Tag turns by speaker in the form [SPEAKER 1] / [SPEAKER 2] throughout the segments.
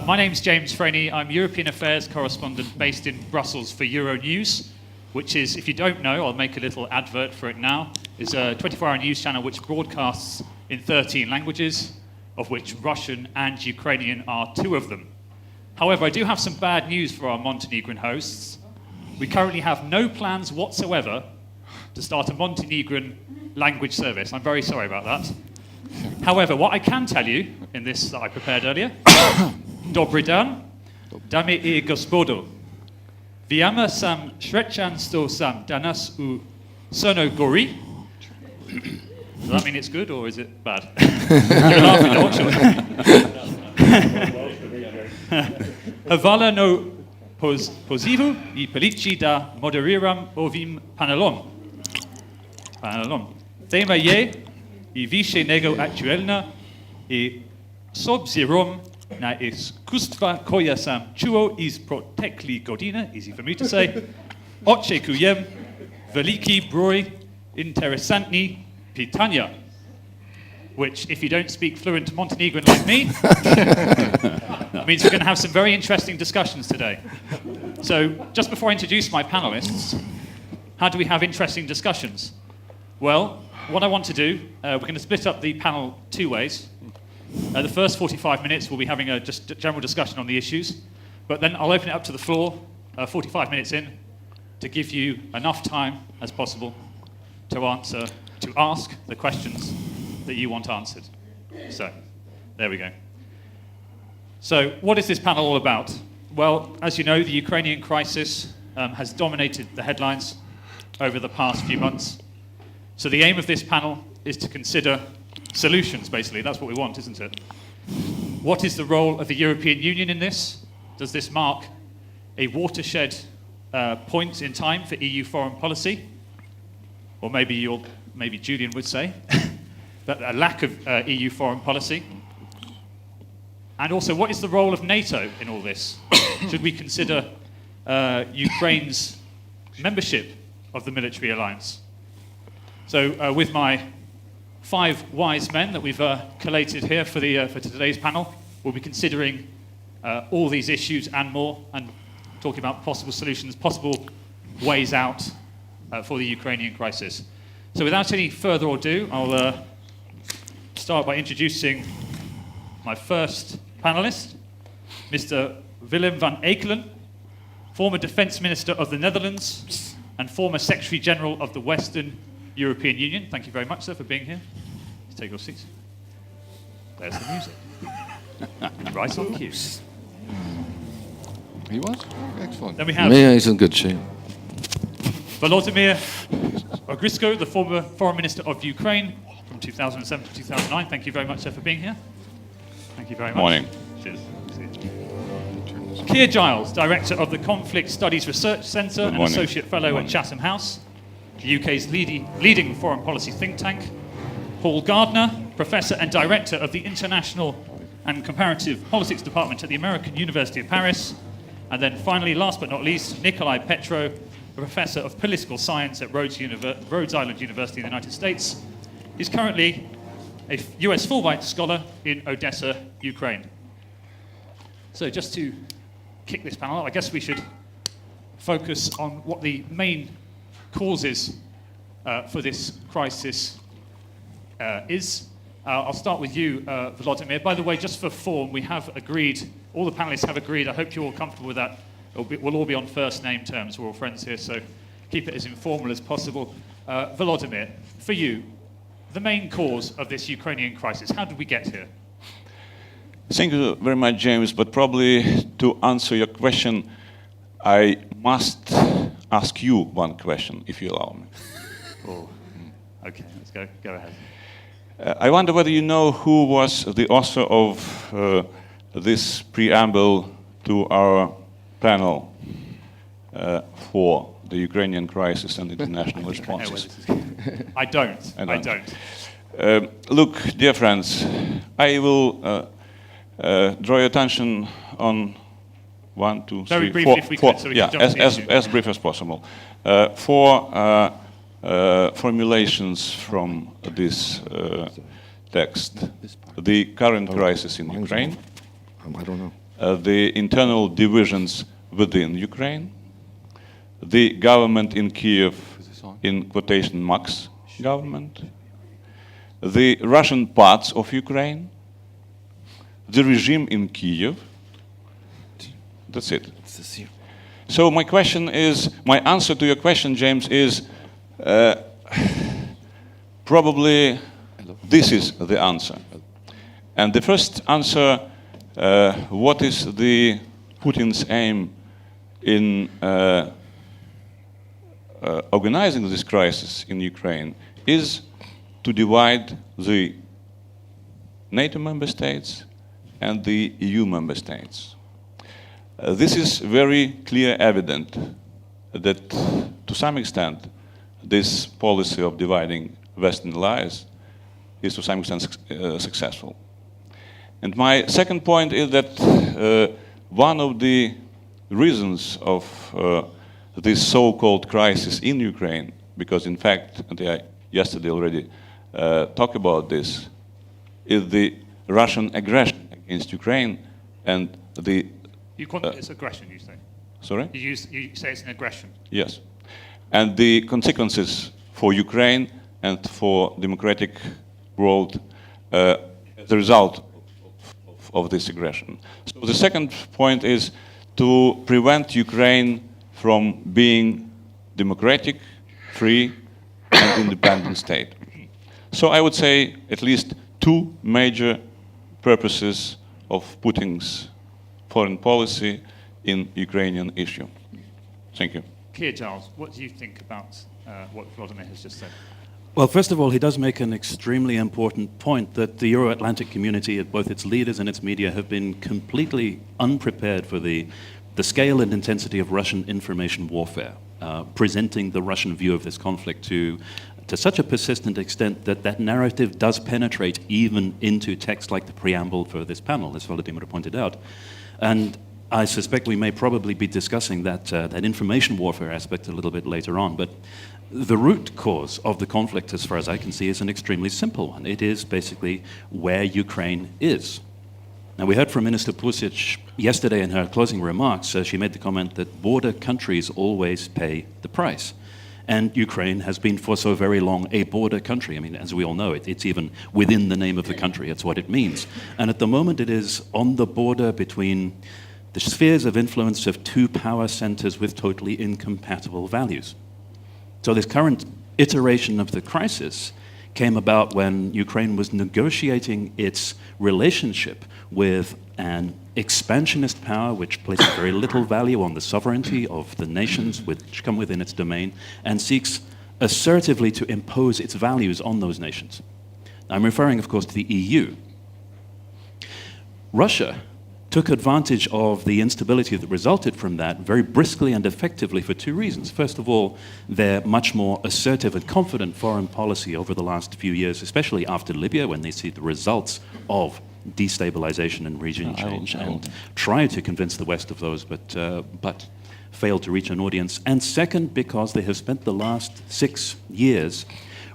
[SPEAKER 1] My name's James Franey. I'm European Affairs correspondent based in Brussels for Euronews, which is, if you don't know, I'll make a little advert for it now, is a 24-hour news channel which broadcasts in 13 languages, of which Russian and Ukrainian are 2 of them. However, I do have some bad news for our Montenegrin hosts. We currently have no plans whatsoever to start a Montenegrin language service. I'm very sorry about that. However, what I can tell you in this that I prepared earlier, Dobry dan, dame I gospodo. Wiemy sam zwycięstwo sam danas u Sonogori. Does that mean it's good or is it bad? You're laughing, no, actually. Hvala no pozivu I policji da moderiram ovim panelom. Tema je I više nego aktualna I s obzirom na iskustva koja sam čuo iz proteklih godina, easy for me to say, očekujem veliki broj interesantnih pitanja, which, if you don't speak fluent Montenegrin like me, means we're going to have some very interesting discussions today. So, just before I introduce my panelists, how do we have interesting discussions? Well, what I want to do, we're going to split up the panel 2 ways. The first 45 minutes we'll be having a just general discussion on the issues, but then I'll open it up to the floor 45 minutes in to give you enough time as possible to ask the questions that you want answered. So, there we go. So, what is this panel all about? Well, as you know, the Ukrainian crisis has dominated the headlines over the past few months. So the aim of this panel is to consider solutions, basically. That's what we want, isn't it? What is the role of the European Union in this? Does this mark a watershed point in time for EU foreign policy? Or maybe Julian would say, that a lack of EU foreign policy. And also, what is the role of NATO in all this? Should we consider Ukraine's membership of the military alliance? So, with my 5 wise men that we've collated here for today's panel, we'll be considering all these issues and more, and talking about possible solutions, possible ways out for the Ukrainian crisis. So without any further ado, I'll start by introducing my first panelist, Mr. Willem van Eekelen, former Defence Minister of the Netherlands and former Secretary General of the Western European Union. Thank you very much, sir, for being here. Please take your seats. There's the music. Right on cue.
[SPEAKER 2] He was? Excellent.
[SPEAKER 1] Then we have
[SPEAKER 3] he's in good shape.
[SPEAKER 1] Volodymyr Ogrysko, the former Foreign Minister of Ukraine from 2007 to 2009. Thank you very much, sir, for being here. Thank you very much.
[SPEAKER 4] Morning.
[SPEAKER 1] Cheers. Keir Giles, Director of the Conflict Studies Research Centre and Associate Fellow at Chatham House, the UK's leading foreign policy think tank. Paul Gardner, Professor and Director of the International and Comparative Politics Department at the American University of Paris. And then finally, last but not least, Nicolai Petro, a Professor of Political Science at Rhode Island University in the United States. He's currently a US Fulbright Scholar in Odessa, Ukraine. So just to kick this panel up, I guess we should focus on what the main causes for this crisis is. I'll start with you, Volodymyr. By the way, just for form, we have agreed, all the panelists have agreed, I hope you're all comfortable with that. We'll all be on first name terms, we're all friends here, so keep it as informal as possible. Volodymyr, for you, the main cause of this Ukrainian crisis, how did we get here?
[SPEAKER 4] Thank you very much, James, but probably to answer your question, I must ask you one question, if you allow me.
[SPEAKER 1] Oh, okay, let's go ahead.
[SPEAKER 4] I wonder whether you know who was the author of this preamble to our panel for the Ukrainian crisis and international responses.
[SPEAKER 1] I don't.
[SPEAKER 4] Look, dear friends, I will draw your attention on 1, 2, 3,
[SPEAKER 1] Very briefly, if we could, so we can jump to the issue.
[SPEAKER 4] as brief as possible. 4 formulations from this text. The current crisis in Ukraine.
[SPEAKER 3] I don't know.
[SPEAKER 4] the internal divisions within Ukraine, the government in Kiev, in quotation marks, government, the Russian parts of Ukraine, the regime in Kiev. That's it. So my answer to your question, James, is probably this is the answer. And the first answer, what is Putin's aim in organizing this crisis in Ukraine, is to divide the NATO member states and the EU member states. This is very clear evident that to some extent this policy of dividing Western allies is to some extent successful. And my second point is that one of the reasons of this so-called crisis in Ukraine, because in fact, and I yesterday already talked about this, is the Russian aggression against Ukraine and the...
[SPEAKER 1] It's aggression, you say?
[SPEAKER 4] Sorry?
[SPEAKER 1] You say it's an aggression?
[SPEAKER 4] Yes. And the consequences for Ukraine and for democratic world as a result of this aggression. So the second point is to prevent Ukraine from being democratic, free, and independent state. So I would say at least two major purposes of Putin's foreign policy in Ukrainian issue. Thank you.
[SPEAKER 1] Keir Giles, what do you think about what Volodymyr has just said?
[SPEAKER 2] Well, first of all, he does make an extremely important point that the Euro-Atlantic community, both its leaders and its media, have been completely unprepared for the scale and intensity of Russian information warfare, presenting the Russian view of this conflict to such a persistent extent that that narrative does penetrate even into text like the preamble for this panel, as Volodymyr pointed out. And I suspect we may probably be discussing that information warfare aspect a little bit later on, but the root cause of the conflict, as far as I can see, is an extremely simple one. It is basically where Ukraine is. Now, we heard from Minister Pusic yesterday in her closing remarks. She made the comment that border countries always pay the price. And Ukraine has been for so very long a border country. I mean, as we all know, it's even within the name of the country. It's what it means. And at the moment, it is on the border between the spheres of influence of two power centers with totally incompatible values. So this current iteration of the crisis came about when Ukraine was negotiating its relationship with an expansionist power which places very little value on the sovereignty of the nations which come within its domain and seeks assertively to impose its values on those nations. I'm referring, of course, to the EU. Russia took advantage of the instability that resulted from that very briskly and effectively for two reasons. First of all, their much more assertive and confident foreign policy over the last few years, especially after Libya, when they see the results of destabilization and regime change, and try to convince the West of those, but fail to reach an audience. And second, because they have spent the last 6 years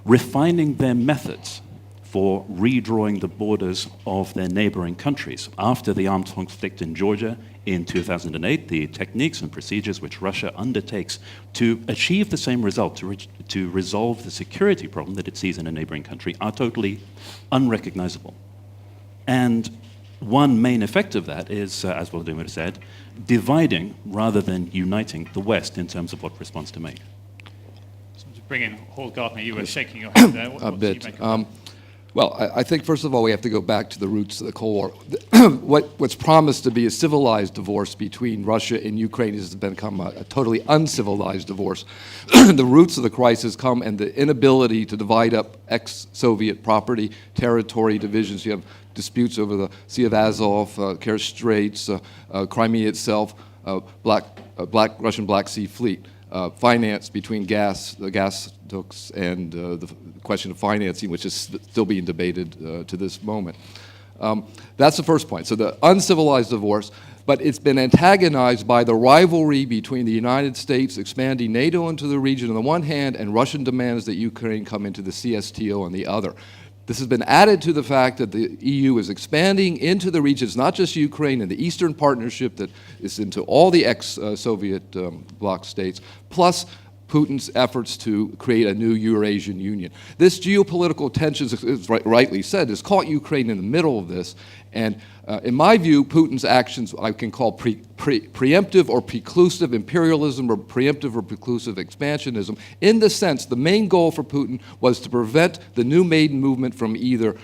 [SPEAKER 2] refining their methods for redrawing the borders of their neighboring countries. After the armed conflict in Georgia in 2008, the techniques and procedures which Russia undertakes to achieve the same result, to resolve the security problem that it sees in a neighboring country, are totally unrecognizable. And one main effect of that is, as Volodymyr said, dividing rather than uniting the West in terms of what response to make.
[SPEAKER 1] So to bring in Gardner, you were shaking your head there.
[SPEAKER 3] A bit. Well, I think, first of all, we have to go back to the roots of the Cold War. What's promised to be a civilized divorce between Russia and Ukraine has become a totally uncivilized divorce. The roots of the crisis come in the inability to divide up ex-Soviet property, territory divisions. You have disputes over the Sea of Azov, Kerch Straits, Crimea itself, Russian Black Sea Fleet. Finance between the gasoducts and the question of financing, which is still being debated to this moment. That's the first point. So the uncivilized divorce, but it's been antagonized by the rivalry between the United States expanding NATO into the region on the one hand and Russian demands that Ukraine come into the CSTO on the other. This has been added to the fact that the EU is expanding into the regions, not just Ukraine and the Eastern Partnership that is into all the ex-Soviet bloc states, plus Putin's efforts to create a new Eurasian Union. This geopolitical tension, as rightly said, has caught Ukraine in the middle of this. And in my view, Putin's actions I can call preemptive or preclusive imperialism or preemptive or preclusive expansionism. In the sense, the main goal for Putin was to prevent the new Maidan movement from either,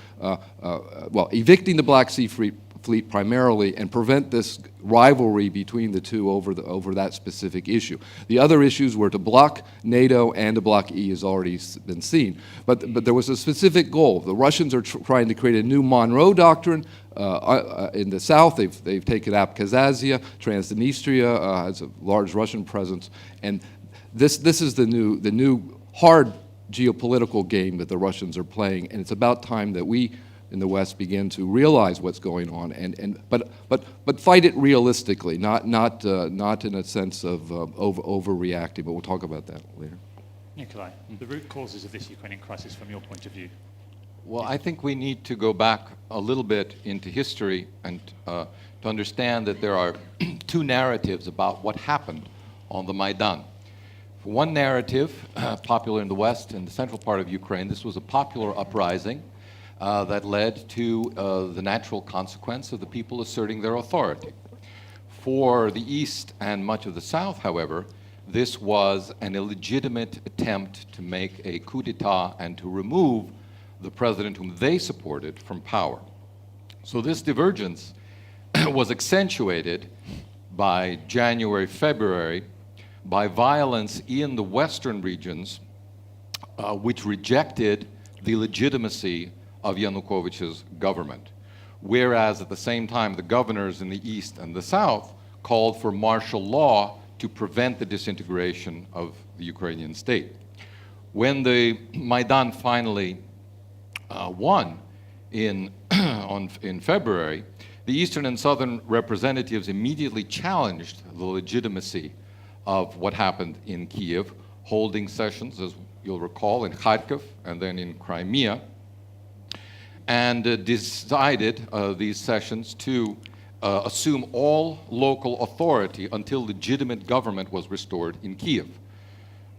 [SPEAKER 3] evicting the Black Sea Fleet primarily and prevent this rivalry between the two over that specific issue. The other issues were to block NATO and to block E, has already been seen. But there was a specific goal. The Russians are trying to create a new Monroe Doctrine in the south. They've taken Abkhazia, Transnistria has a large Russian presence, and this is the new hard geopolitical game that the Russians are playing, and it's about time that we in the West begin to realize what's going on, but fight it realistically, not in a sense of overreacting. But we'll talk about that later.
[SPEAKER 1] Nicolai, the root causes of this Ukrainian crisis from your point of view.
[SPEAKER 5] Well, I think we need to go back a little bit into history and to understand that there are two narratives about what happened on the Maidan. For one narrative, popular in the West, in the central part of Ukraine, this was a popular uprising that led to the natural consequence of the people asserting their authority. For the East and much of the South, however, this was an illegitimate attempt to make a coup d'etat and to remove the president whom they supported from power. So this divergence was accentuated by January, February, by violence in the Western regions, which rejected the legitimacy of Yanukovych's government, whereas at the same time the governors in the East and the South called for martial law to prevent the disintegration of the Ukrainian state. When the Maidan finally won in February, the Eastern and Southern representatives immediately challenged the legitimacy of what happened in Kyiv, holding sessions, as you'll recall, in Kharkiv and then in Crimea, and decided these sessions to assume all local authority until legitimate government was restored in Kyiv.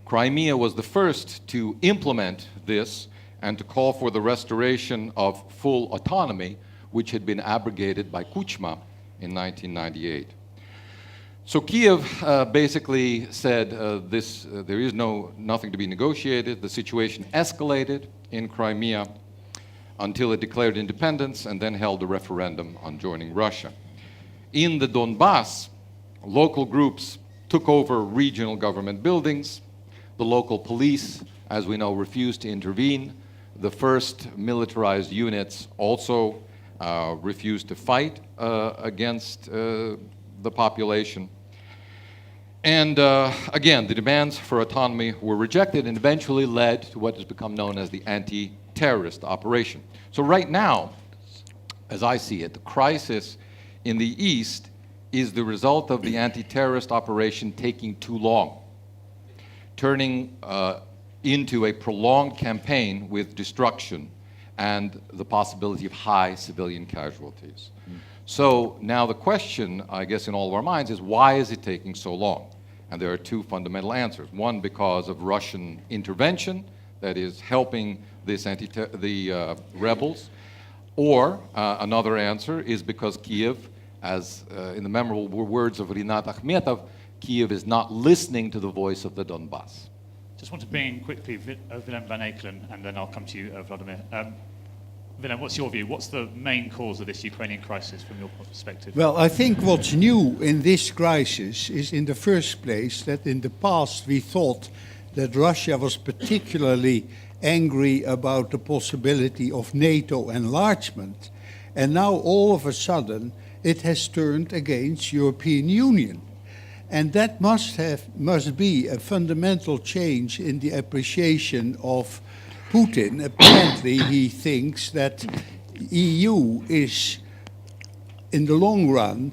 [SPEAKER 5] Crimea was the first to implement this and to call for the restoration of full autonomy, which had been abrogated by Kuchma in 1998. So Kyiv basically said there is nothing to be negotiated. The situation escalated in Crimea until it declared independence and then held a referendum on joining Russia. In the Donbass, local groups took over regional government buildings. The local police, as we know, refused to intervene. The first militarized units also refused to fight against the population. And again, the demands for autonomy were rejected and eventually led to what has become known as the anti-terrorist operation. So right now, as I see it, the crisis in the East is the result of the anti-terrorist operation taking too long, turning into a prolonged campaign with destruction and the possibility of high civilian casualties. So now the question, I guess, in all of our minds is, why is it taking so long? And there are two fundamental answers. One, because of Russian intervention, that is helping the rebels. Or another answer is because Kyiv, as in the memorable words of Rinat Akhmetov, Kyiv is not listening to the voice of the Donbass.
[SPEAKER 1] Just want to bring in quickly Willem van Eekelen, and then I'll come to you, Volodymyr. Willem, what's your view? What's the main cause of this Ukrainian crisis from your perspective?
[SPEAKER 6] Well, I think what's new in this crisis is, in the first place, that in the past we thought that Russia was particularly angry about the possibility of NATO enlargement, and now all of a sudden it has turned against European Union. And that must be a fundamental change in the appreciation of Putin. Apparently he thinks that EU is, in the long run,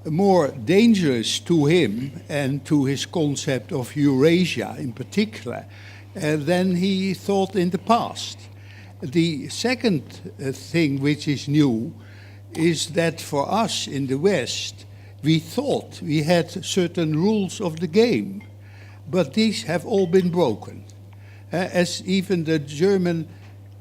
[SPEAKER 6] more dangerous to him and to his concept of Eurasia in particular than he thought in the past. The second thing which is new is that for us in the West, we thought we had certain rules of the game, but these have all been broken. As even the German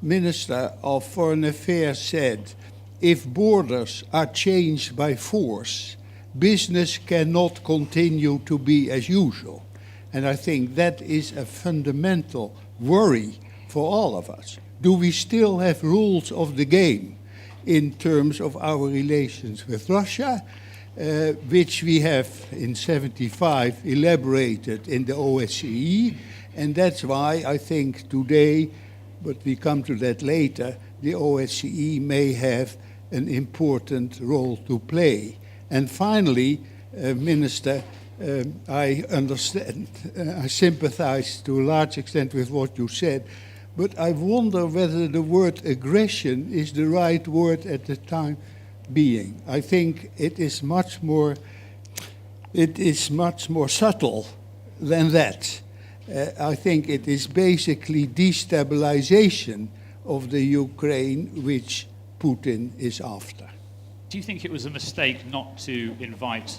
[SPEAKER 6] Minister of Foreign Affairs said, if borders are changed by force, business cannot continue to be as usual. And I think that is a fundamental worry for all of us. Do we still have rules of the game in terms of our relations with Russia, which we have in 1975 elaborated in the OSCE, and that's why I think today, but we come to that later, the OSCE may have an important role to play. And finally, Minister, I understand, I sympathize to a large extent with what you said, but I wonder whether the word aggression is the right word at the time being. I think it is much more subtle than that. I think it is basically destabilization of the Ukraine which Putin is after.
[SPEAKER 1] Do you think it was a mistake not to invite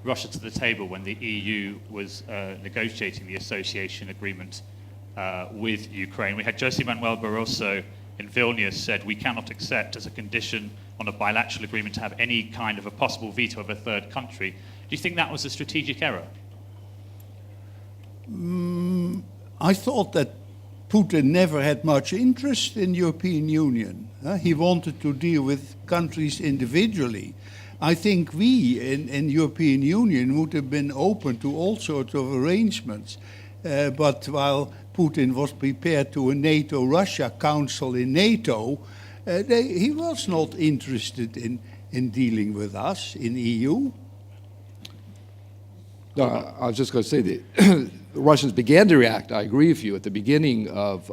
[SPEAKER 1] Russia to the table when the EU was negotiating the association agreement with Ukraine? We had Jose Manuel Barroso in Vilnius said we cannot accept as a condition on a bilateral agreement to have any kind of a possible veto of a third country. Do you think that was a strategic error?
[SPEAKER 6] I thought that Putin never had much interest in European Union. He wanted to deal with countries individually. I think we in European Union would have been open to all sorts of arrangements. But while Putin was prepared to a NATO-Russia council in NATO, he was not interested in dealing with us in EU.
[SPEAKER 3] No, I was just going to say that the Russians began to react. I agree with you. At the beginning of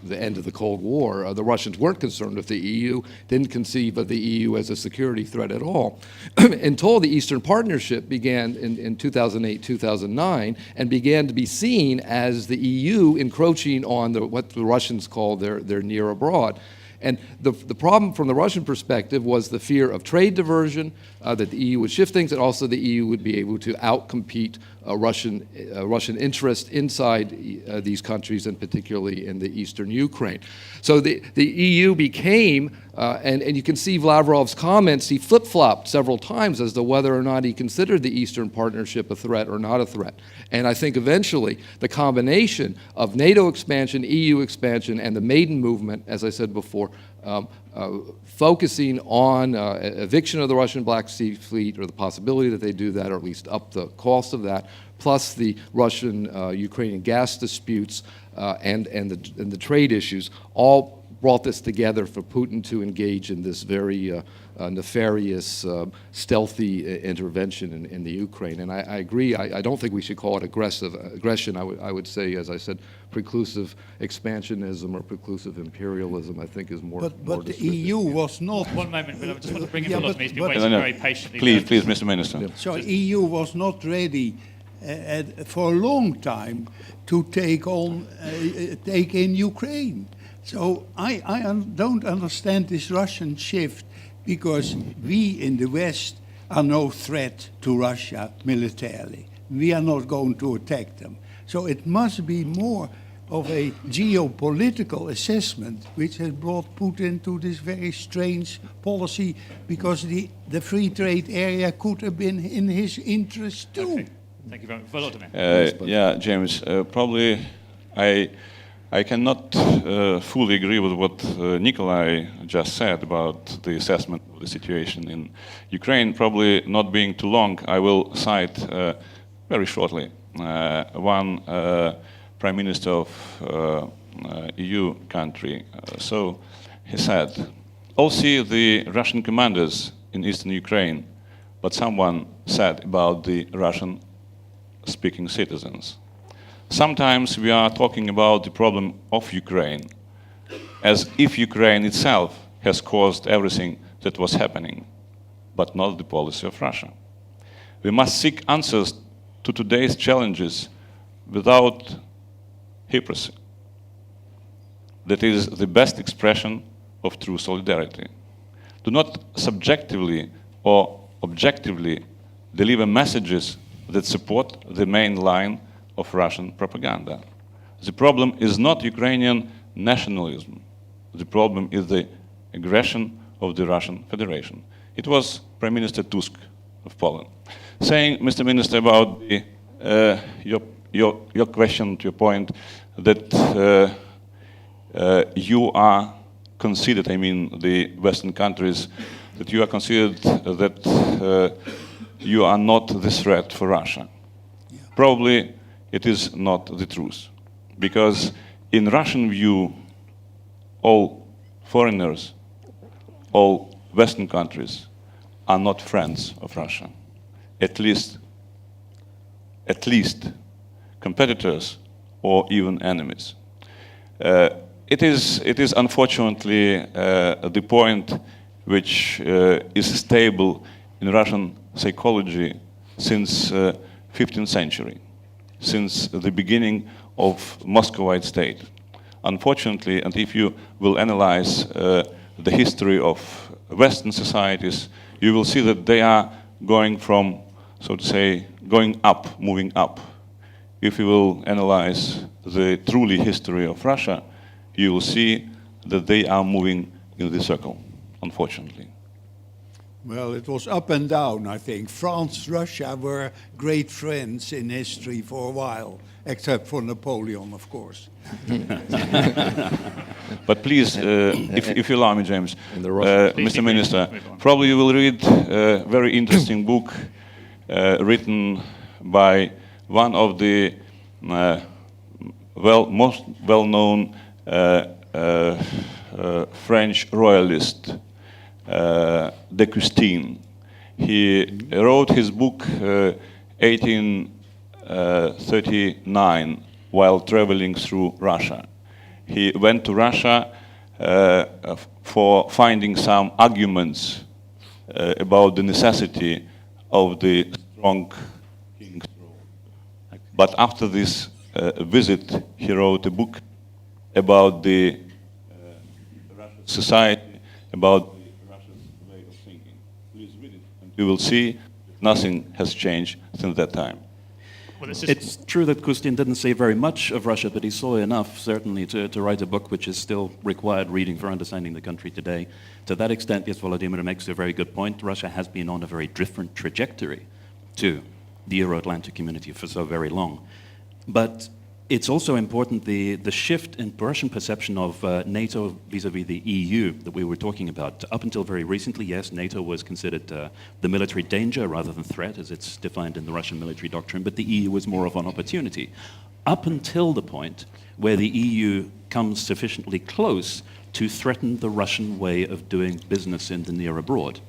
[SPEAKER 3] the end of the Cold War, the Russians weren't concerned with the EU, didn't conceive of the EU as a security threat at all, until the Eastern Partnership began in 2008, 2009, and began to be seen as the EU encroaching on what the Russians call their near abroad. And the problem from the Russian perspective was the fear of trade diversion, that the EU would shift things, and also the EU would be able to outcompete Russian interest inside these countries, and particularly in the eastern Ukraine. So the EU became, and you can see Lavrov's comments, he flip-flopped several times as to whether or not he considered the Eastern Partnership a threat or not a threat. And I think eventually the combination of NATO expansion, EU expansion, and the Maiden movement, as I said before, focusing on eviction of the Russian Black Sea Fleet, or the possibility that they do that, or at least up the cost of that, plus the Russian-Ukrainian gas disputes and the trade issues, all brought this together for Putin to engage in this very nefarious, stealthy intervention in the Ukraine. And I agree. I don't think we should call it aggression. I would say, as I said, preclusive expansionism or preclusive imperialism, I think, is more.
[SPEAKER 6] But the EU was not.
[SPEAKER 1] One moment, but I just want to bring in Volodymyr. He's been
[SPEAKER 6] but-
[SPEAKER 1] waiting very patiently.
[SPEAKER 4] Please, Mr. Minister.
[SPEAKER 3] Yeah.
[SPEAKER 6] So EU was not ready for a long time to take in Ukraine. So I don't understand this Russian shift, because we in the West are no threat to Russia militarily. We are not going to attack them. So it must be more of a geopolitical assessment which has brought Putin to this very strange policy, because the free trade area could have been in his interest too.
[SPEAKER 1] Okay. Thank you very much. Volodymyr.
[SPEAKER 4] Yeah, James, probably I cannot fully agree with what Nicolai just said about the assessment of the situation in Ukraine. Probably not being too long, I will cite very shortly one Prime Minister of EU country. So he said, "All see the Russian commanders in eastern Ukraine, but someone said about the Russian-speaking citizens. Sometimes we are talking about the problem of Ukraine, as if Ukraine itself has caused everything that was happening, but not the policy of Russia. We must seek answers to today's challenges without hypocrisy. that is the best expression of true solidarity. Do not subjectively or objectively deliver messages that support the main line of Russian propaganda. The problem is not Ukrainian nationalism. The problem is the aggression of the Russian Federation. It was Prime Minister Tusk of Poland saying, Mr. Minister, about your question, to your point, that you are considered, I mean the Western countries, that you are considered that you are not the threat for Russia. Yeah. Probably it is not the truth, because in Russian view, all foreigners, all Western countries are not friends of Russia, at least competitors or even enemies. It is unfortunately the point which is stable in Russian psychology since 15th century, since the beginning of Muscovite state. Unfortunately, and if you will analyze the history of Western societies, you will see that they are going from, so to say, going up, moving up. If you will analyze the truly history of Russia, you will see that they are moving in the circle, unfortunately.
[SPEAKER 6] Well, it was up and down, I think. France, Russia were great friends in history for a while, except for Napoleon, of course.
[SPEAKER 4] But please, if you allow me, James, Mr. Minister, probably you will read a very interesting book written by one of the most well-known French royalist, de Custine. He wrote his book 1839 while traveling through Russia. He went to Russia for finding some arguments about the necessity of the strong king's role. But after this visit, he wrote a book about the Russian society, about the Russian way of thinking. Please read it, and you will see that nothing has changed since that time.
[SPEAKER 2] Well, it's true that Kustin didn't say very much of Russia, but he saw enough, certainly, to write a book which is still required reading for understanding the country today. To that extent, yes, Volodymyr makes a very good point. Russia has been on a very different trajectory to the Euro-Atlantic community for so very long. But it's also important, the shift in Russian perception of NATO vis-à-vis the EU that we were talking about. Up until very recently, yes, NATO was considered the military danger rather than threat, as it's defined in the Russian military doctrine, but the EU was more of an opportunity. Up until the point where the EU comes sufficiently close to threaten the Russian way of doing business in the near abroad.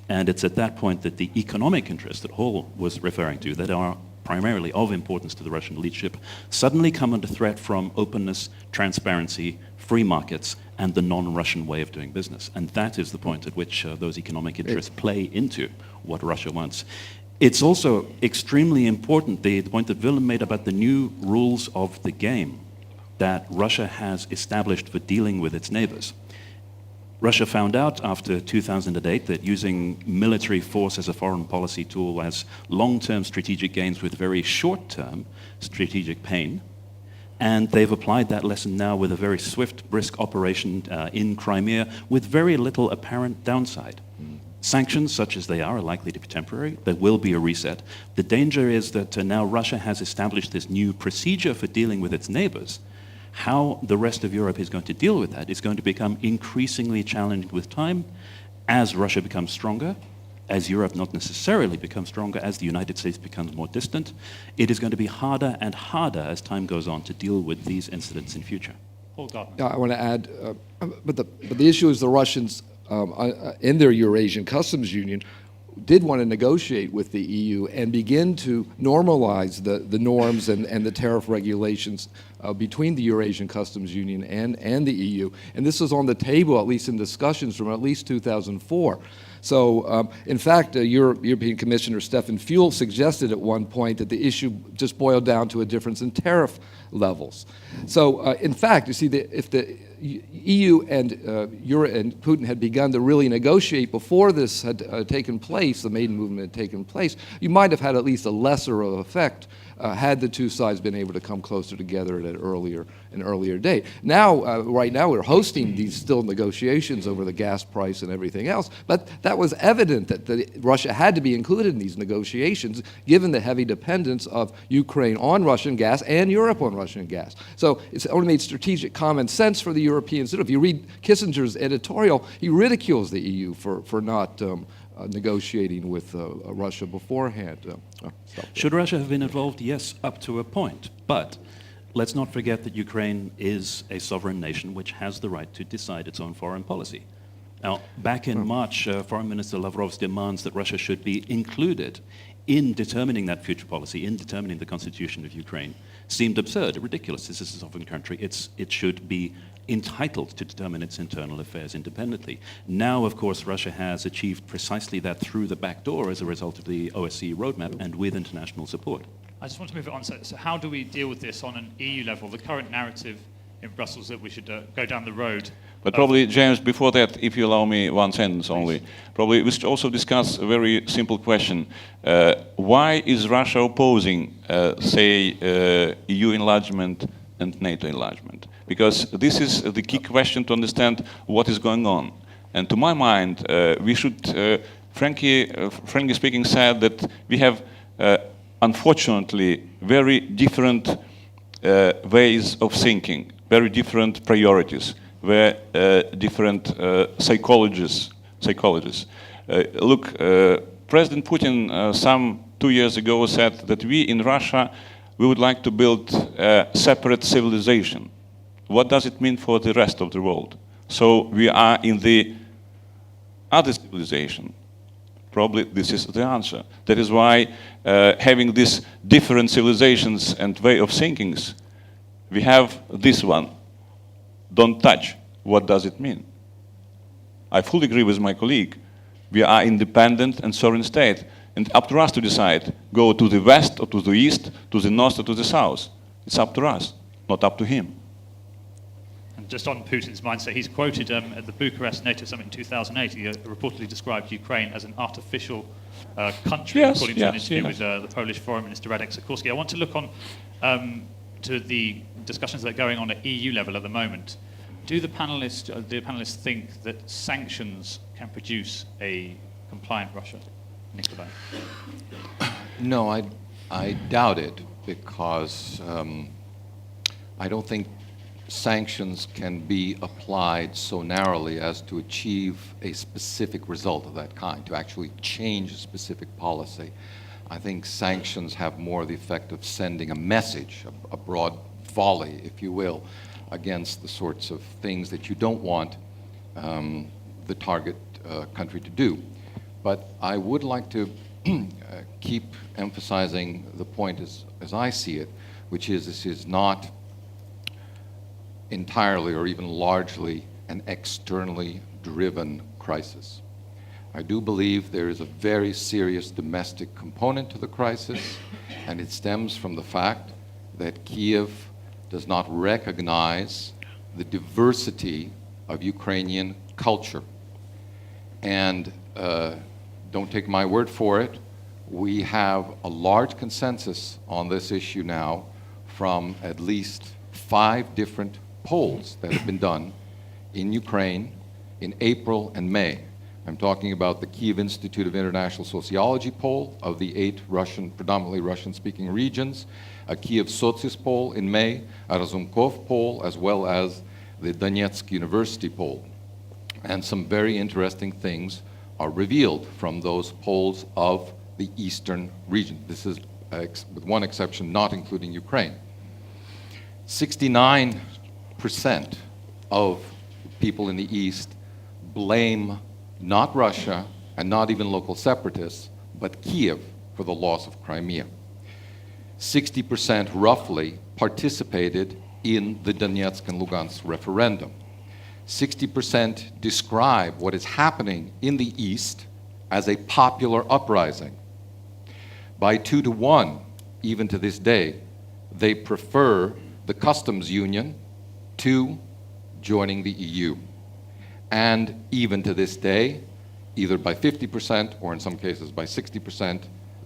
[SPEAKER 2] And it's at that point that the economic interests that Hall was referring to, that are primarily of importance to the Russian leadership, suddenly come under threat from openness, transparency, free markets, and the non-Russian way of doing business. And that is the point at which those economic interests play into what Russia wants. It's also extremely important, the point that Willem made about the new rules of the game that Russia has established for dealing with its neighbors. Russia found out after 2008 that using military force as a foreign policy tool has long-term strategic gains with very short-term strategic pain. And they've applied that lesson now with a very swift, brisk operation in Crimea with very little apparent downside. Sanctions, such as they are likely to be temporary. There will be a reset. The danger is that now Russia has established this new procedure for dealing with its neighbors. How the rest of Europe is going to deal with that is going to become increasingly challenged with time as Russia becomes stronger, as Europe not necessarily becomes stronger, as the United States becomes more distant. It is going to be harder and harder as time goes on to deal with these incidents in future.
[SPEAKER 3] Yeah, I want to add, but the issue is the Russians in their Eurasian customs union did want to negotiate with the EU and begin to normalize the norms and the tariff regulations between the Eurasian Customs Union and the EU. And this was on the table, at least in discussions from at least 2004. So, in fact, European Commissioner Stefan Füle suggested at one point that the issue just boiled down to a difference in tariff levels. So, in fact, you see, if the EU and and Putin had begun to really negotiate before this had taken place, the Maidan movement had taken place, you might have had at least a lesser of effect had the two sides been able to come closer together at an earlier date. Now, right now, we're hosting these still negotiations over the gas price and everything else, but that was evident that Russia had to be included in these negotiations, given the heavy dependence of Ukraine on Russian gas and Europe on Russian gas. So it's only made strategic common sense for the Europeans to do. If you read Kissinger's editorial, he ridicules the EU for not negotiating with Russia beforehand.
[SPEAKER 2] Should Russia have been involved? Yes, up to a point. But let's not forget that Ukraine is a sovereign nation which has the right to decide its own foreign policy. Now, back in March, Foreign Minister Lavrov's demands that Russia should be included in determining that future policy, in determining the constitution of Ukraine, seemed absurd, ridiculous. This is a sovereign country. It should be entitled to determine its internal affairs independently. Now, of course, Russia has achieved precisely that through the back door as a result of the OSCE roadmap and with international support.
[SPEAKER 1] I just want to move it on. So how do we deal with this on an EU level? The current narrative in Brussels that we should go down the road.
[SPEAKER 4] But probably, James, before that, if you allow me one sentence only, probably we should also discuss a very simple question. Why is Russia opposing, say, EU enlargement and NATO enlargement? Because this is the key question to understand what is going on. And to my mind, we should, frankly speaking, say that we have, unfortunately, very different ways of thinking, very different priorities, very different psychologists. Look, President Putin some 2 years ago said that we in Russia, we would like to build a separate civilization. What does it mean for the rest of the world? So we are in the other civilization. Probably this is the answer. That is why having these different civilizations and way of thinking, we have this one. Don't touch. What does it mean? I fully agree with my colleague. We are independent and sovereign state. And up to us to decide, go to the west or to the east, to the north or to the south. It's up to us, not up to him.
[SPEAKER 1] And just on Putin's mindset, he's quoted at the Bucharest NATO summit in 2008, he reportedly described Ukraine as an artificial country, according to an interview with the Polish Foreign Minister Radek Sikorski. I want to look on to the discussions that are going on at EU level at the moment. Do the panelists think that sanctions can produce a compliant Russia? Nicolai.
[SPEAKER 5] No, I doubt it, because I don't think sanctions can be applied so narrowly as to achieve a specific result of that kind, to actually change a specific policy. I think sanctions have more the effect of sending a message, a broad volley, if you will, against the sorts of things that you don't want the target country to do. But I would like to keep emphasizing the point as I see it, which is this is not entirely or even largely an externally driven crisis. I do believe there is a very serious domestic component to the crisis, and it stems from the fact that Kiev does not recognize the diversity of Ukrainian culture. And don't take my word for it, we have a large consensus on this issue now from at least 5 different polls that have been done in Ukraine in April and May. I'm talking about the Kiev Institute of International Sociology poll of the 8 predominantly Russian-speaking regions, a Kiev Socis poll in May, a Razumkov poll, as well as the Donetsk University poll. And some very interesting things are revealed from those polls of the eastern region. This is, with one exception, not including Ukraine. 69% of people in the east blame not Russia and not even local separatists, but Kiev for the loss of Crimea. 60% roughly participated in the Donetsk and Lugansk referendum. 60% describe what is happening in the East as a popular uprising. By 2 to 1, even to this day, they prefer the customs union to joining the EU. And even to this day, either by 50% or in some cases by 60%,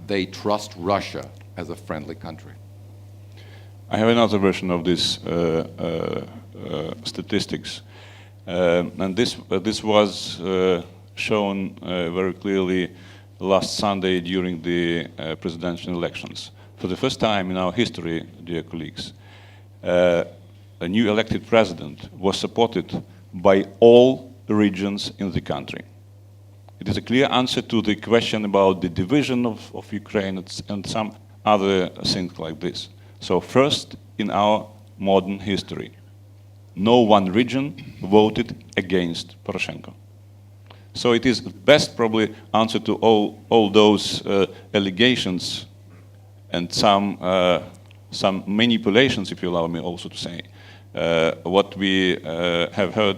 [SPEAKER 5] they trust Russia as a friendly country.
[SPEAKER 4] I have another version of this statistics, and this was shown very clearly last Sunday during the presidential elections. For the first time in our history, dear colleagues, a new elected president was supported by all the regions in the country. It is a clear answer to the question about the division of Ukraine and some other things like this. So first in our modern history, no one region voted against Poroshenko. So it is the best probably answer to all those allegations and some manipulations, if you allow me also to say, what we have heard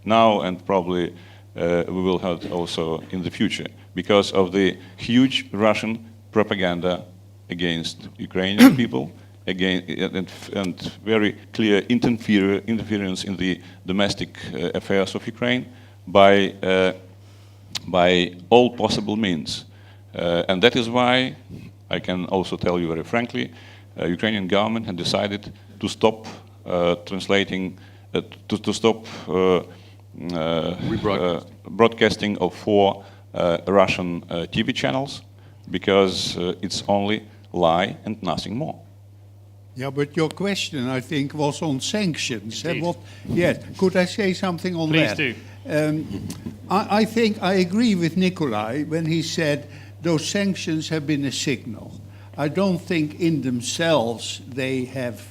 [SPEAKER 4] now and probably we will have also in the future because of the huge Russian propaganda against Ukrainian people, and very clear interference in the domestic affairs of Ukraine by all possible means. And that is why, I can also tell you very frankly, Ukrainian government had decided to stop translating, to stop broadcasting of 4 Russian TV channels because it's only lie and nothing more.
[SPEAKER 6] Yeah, but your question, I think, was on sanctions. Could I say something on
[SPEAKER 1] Please
[SPEAKER 6] that?
[SPEAKER 1] do.
[SPEAKER 6] I think I agree with Nicolai when he said those sanctions have been a signal. I don't think in themselves they have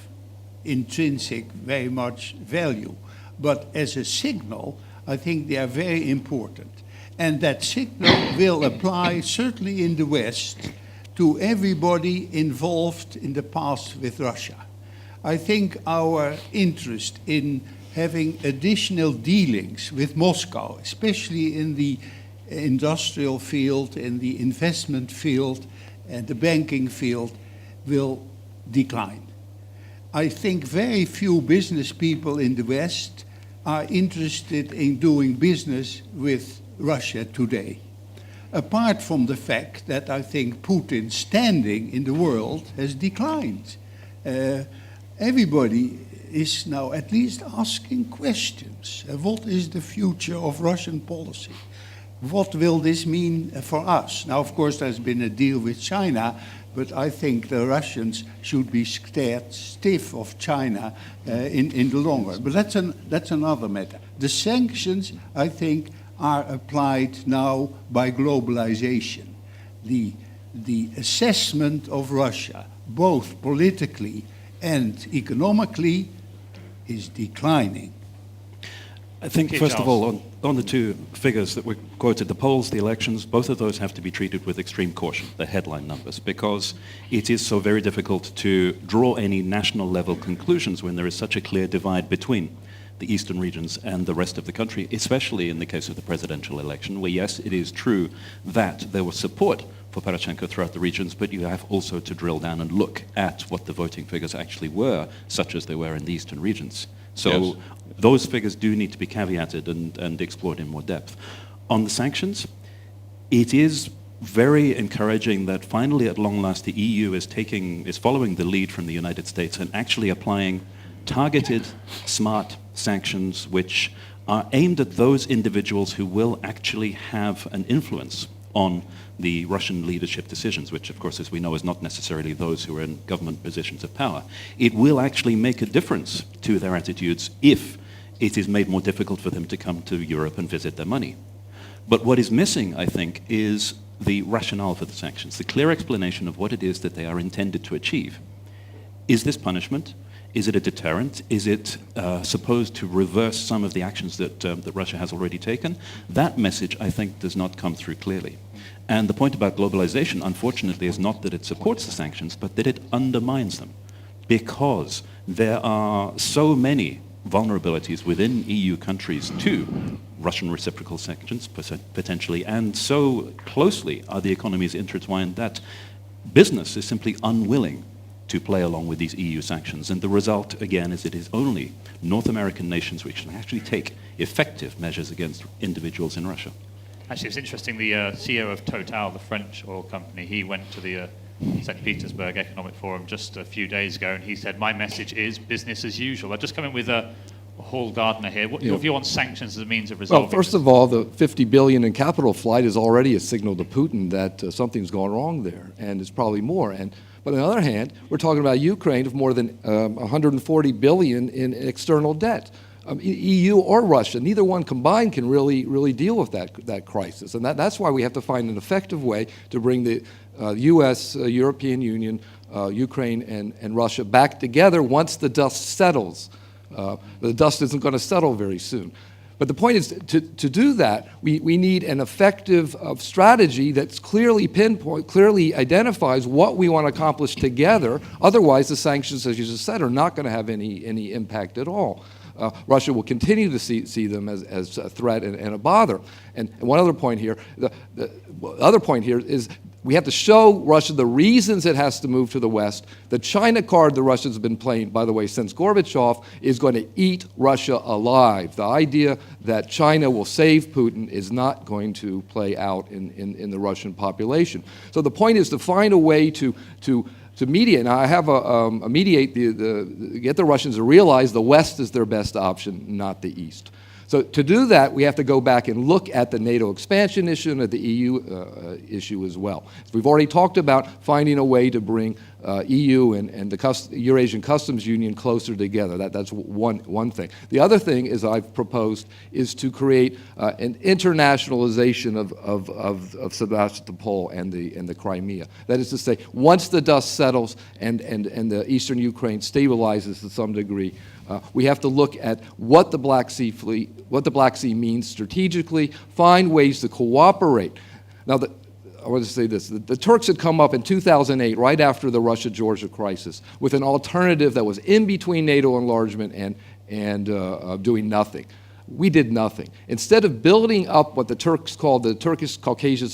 [SPEAKER 6] intrinsic very much value. But as a signal, I think they are very important. And that signal will apply, certainly in the West, to everybody involved in the past with Russia. I think our interest in having additional dealings with Moscow, especially in the industrial field, in the investment field, and the banking field, will decline. I think very few business people in the West are interested in doing business with Russia today. Apart from the fact that I think Putin's standing in the world has declined. Everybody is now at least asking questions. What is the future of Russian policy? What will this mean for us? Now, of course, there's been a deal with China, but I think the Russians should be scared stiff of China in the long run. But that's another matter. The sanctions, I think, are applied now by globalization. The assessment of Russia, both politically and economically, is declining.
[SPEAKER 2] I think, first of all, on the 2 figures that were quoted, the polls, the elections, both of those have to be treated with extreme caution, the headline numbers, because it is so very difficult to draw any national level conclusions when there is such a clear divide between the eastern regions and the rest of the country, especially in the case of the presidential election, where yes, it is true that there was support for Poroshenko throughout the regions, but you have also to drill down and look at what the voting figures actually were, such as they were in the eastern regions. So yes, those figures do need to be caveated and explored in more depth. On the sanctions, it is very encouraging that finally at long last the EU is following the lead from the United States and actually applying targeted, smart sanctions which are aimed at those individuals who will actually have an influence on the Russian leadership decisions, which of course, as we know, is not necessarily those who are in government positions of power. It will actually make a difference to their attitudes if it is made more difficult for them to come to Europe and visit their money. But what is missing, I think, is the rationale for the sanctions, the clear explanation of what it is that they are intended to achieve. Is this punishment? Is it a deterrent? Is it supposed to reverse some of the actions that Russia has already taken? That message, I think, does not come through clearly. And the point about globalization, unfortunately, is not that it supports the sanctions, but that it undermines them. Because there are so many vulnerabilities within EU countries to Russian reciprocal sanctions, potentially, and so closely are the economies intertwined that business is simply unwilling to play along with these EU sanctions. And the result, again, is it is only North American nations which can actually take effective measures against individuals in Russia.
[SPEAKER 1] Actually, it's interesting, the CEO of Total, the French oil company, he went to the St. Petersburg Economic Forum just a few days ago, and he said, my message is business as usual. I'll just come in with Hall Gardner here. What's your view on sanctions as a means of resolving
[SPEAKER 3] Well, first of all, the 50 billion in capital flight is already a signal to Putin that something's gone wrong there, and it's probably more. But on the other hand, we're talking about Ukraine of more than 140 billion in external debt. EU or Russia, neither one combined can really deal with that crisis. And that's why we have to find an effective way to bring the U.S., European Union, Ukraine, and Russia back together once the dust settles. The dust isn't going to settle very soon. But the point is, to do that, we need an effective strategy that's clearly clearly identifies what we want to accomplish together. Otherwise, the sanctions, as you just said, are not going to have any impact at all. Russia will continue to see them as a threat and a bother. And one other point here, the other point here is we have to show Russia the reasons it has to move to the West. The China card the Russians have been playing, by the way, since Gorbachev, is going to eat Russia alive. The idea that China will save Putin is not going to play out in the Russian population. So the point is to find a way to mediate. Now, I have mediate get the Russians to realize the West is their best option, not the East. So to do that, we have to go back and look at the NATO expansion issue and at the EU issue as well. So we've already talked about finding a way to bring EU and the Eurasian Customs Union closer together. That's one thing. The other thing, as I've proposed, is to create an internationalization of Sevastopol and the Crimea. That is to say, once the dust settles and the eastern Ukraine stabilizes to some degree, we have to look at what the Black Sea means strategically, find ways to cooperate. Now, I want to say this. The Turks had come up in 2008, right after the Russia-Georgia crisis, with an alternative that was in between NATO enlargement and doing nothing. We did nothing. Instead of building up what the Turks called the Turkish-Caucasian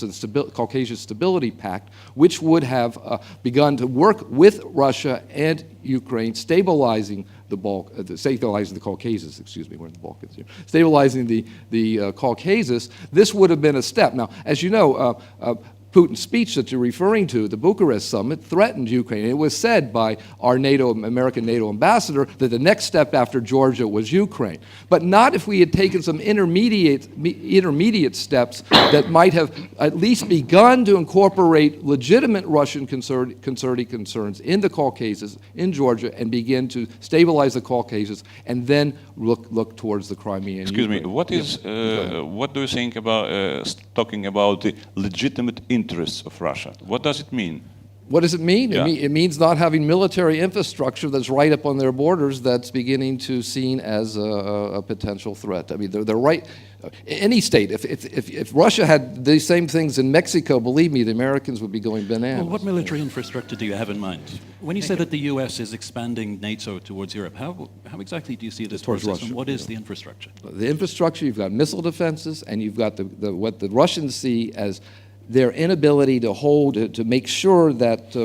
[SPEAKER 3] Stability Pact, which would have begun to work with Russia and Ukraine, stabilizing the Caucasus, we're in the Balkans here, stabilizing the Caucasus, this would have been a step. Now, as you know, Putin's speech that you're referring to, the Bucharest summit, threatened Ukraine. It was said by our American NATO ambassador that the next step after Georgia was Ukraine. But not if we had taken some intermediate steps that might have at least begun to incorporate legitimate Russian concerns in the Caucasus, in Georgia, and begin to stabilize the Caucasus, and then look towards the Crimea.
[SPEAKER 4] Excuse me, what do you think about talking about the legitimate interests of Russia? What does it mean?
[SPEAKER 3] What does it mean?
[SPEAKER 4] Yeah.
[SPEAKER 3] It means not having military infrastructure that's right up on their borders that's beginning to seen as a potential threat. I mean, they're right. Any state, if Russia had these same things in Mexico, believe me, the Americans would be going bananas.
[SPEAKER 2] Well, what military infrastructure do you have in mind? When you say that the U.S. is expanding NATO towards Europe, how exactly do you see this
[SPEAKER 3] Towards
[SPEAKER 2] process,
[SPEAKER 3] Russia,
[SPEAKER 2] and what is the infrastructure?
[SPEAKER 3] The infrastructure, you've got missile defenses, and you've got what the Russians see as their inability to make sure that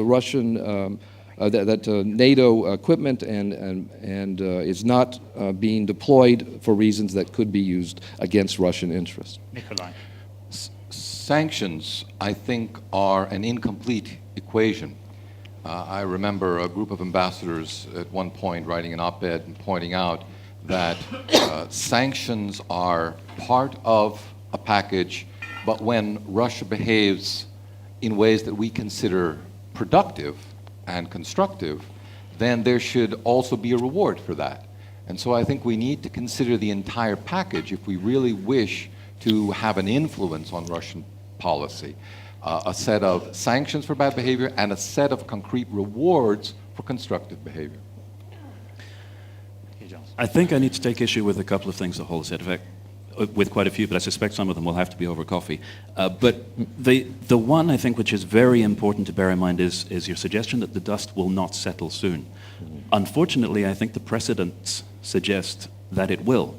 [SPEAKER 3] NATO equipment and is not being deployed for reasons that could be used against Russian interests.
[SPEAKER 1] Nicolai.
[SPEAKER 5] Sanctions, I think, are an incomplete equation. I remember a group of ambassadors at one point writing an op-ed and pointing out that sanctions are part of a package, but when Russia behaves in ways that we consider productive and constructive, then there should also be a reward for that. And so I think we need to consider the entire package if we really wish to have an influence on Russian policy. A set of sanctions for bad behavior and a set of concrete rewards for constructive behavior.
[SPEAKER 2] I think I need to take issue with a couple of things the whole said. In fact, with quite a few, but I suspect some of them will have to be over coffee. But the one I think which is very important to bear in mind is your suggestion that the dust will not settle soon. Unfortunately, I think the precedents suggest that it will.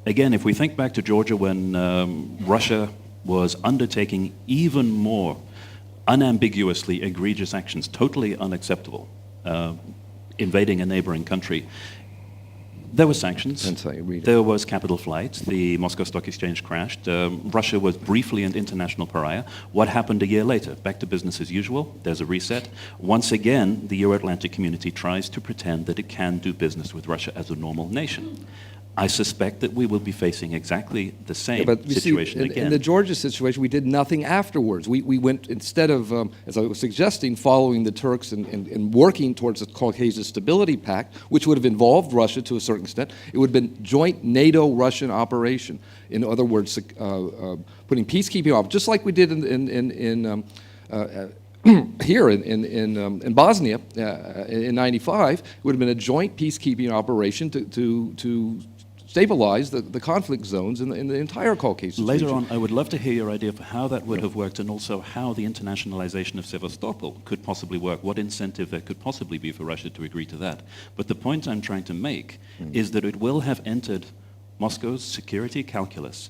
[SPEAKER 2] Again, if we think back to Georgia when Russia was undertaking even more unambiguously egregious actions, totally unacceptable, invading a neighboring country. There were sanctions.
[SPEAKER 3] Depends how you read it.
[SPEAKER 2] There was capital flight. The Moscow Stock Exchange crashed. Russia was briefly an international pariah. What happened a year later? Back to business as usual. There's a reset. Once again, the Euro-Atlantic community tries to pretend that it can do business with Russia as a normal nation. I suspect that we will be facing exactly the same situation again.
[SPEAKER 3] In the Georgia situation, we did nothing afterwards. We went, instead of, as I was suggesting, following the Turks and working towards the Caucasus Stability Pact, which would have involved Russia to a certain extent, it would have been joint NATO-Russian operation. In other words, putting peacekeeping off, just like we did here in Bosnia in '95, it would have been a joint peacekeeping operation to stabilize the conflict zones in the entire Caucasus
[SPEAKER 2] Later
[SPEAKER 3] region.
[SPEAKER 2] on, I would love to hear your idea for how that would have worked, and also how the internationalization of Sevastopol could possibly work, what incentive there could possibly be for Russia to agree to that. But the point I'm trying to make is that it will have entered Moscow's security calculus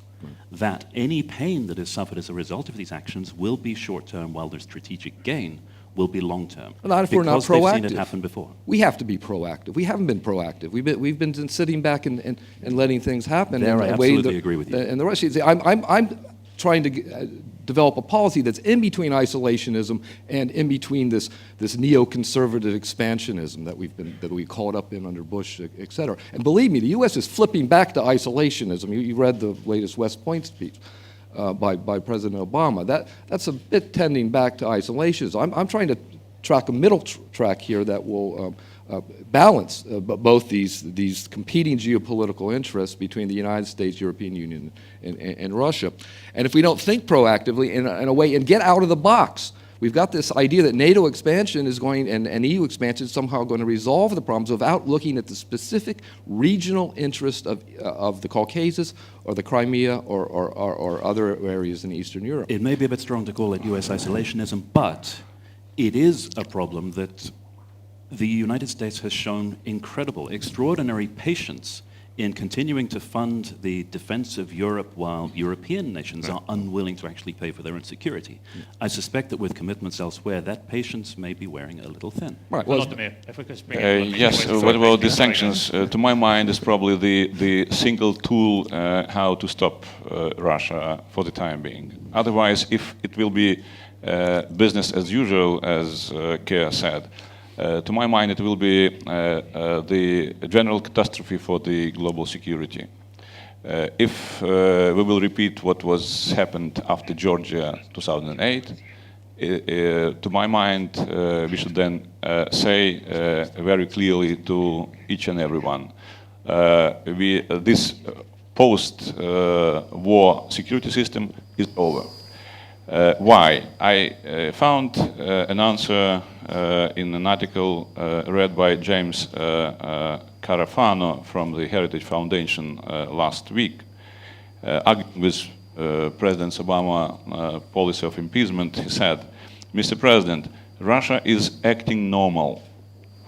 [SPEAKER 2] that any pain that is suffered as a result of these actions will be short-term, while their strategic gain will be long-term.
[SPEAKER 3] Not if we're not
[SPEAKER 2] because they've seen
[SPEAKER 3] proactive.
[SPEAKER 2] it happen before.
[SPEAKER 3] We have to be proactive. We haven't been proactive. We've been sitting back and letting things happen.
[SPEAKER 2] There,
[SPEAKER 3] and
[SPEAKER 2] I
[SPEAKER 3] the way
[SPEAKER 2] absolutely agree with you.
[SPEAKER 3] And the Russians, I'm trying to develop a policy that's in between isolationism and in between this neoconservative expansionism that we caught up in under Bush, et cetera. And believe me, the U.S. is flipping back to isolationism. You read the latest West Point speech by President Obama. That's a bit tending back to isolationism. I'm trying to track a middle track here that will balance both these competing geopolitical interests between the United States, European Union, and Russia. And if we don't think proactively in a way and get out of the box, we've got this idea that NATO expansion is going and EU expansion is somehow going to resolve the problems without looking at the specific regional interest of the Caucasus or the Crimea or other areas in Eastern Europe.
[SPEAKER 2] It may be a bit strong to call it US isolationism, but it is a problem that the United States has shown incredible, extraordinary patience in continuing to fund the defense of Europe while European nations are unwilling to actually pay for their own security. I suspect that with commitments elsewhere, that patience may be wearing a little thin.
[SPEAKER 3] Right. Well,
[SPEAKER 1] Volodymyr, if we could just bring in
[SPEAKER 4] Yes, what about the sanctions? To my mind, is probably the single tool how to stop Russia for the time being. Otherwise, if it will be business as usual, as Keir said, to my mind, it will be the general catastrophe for the global security. If we will repeat what was happened after Georgia 2008, to my mind, we should then say very clearly to each and everyone, this post-war security system is over. Why? I found an answer in an article read by James Carafano from the Heritage Foundation last week, arguing with President Obama's policy of impeachment. He said, Mr. President, Russia is acting normal.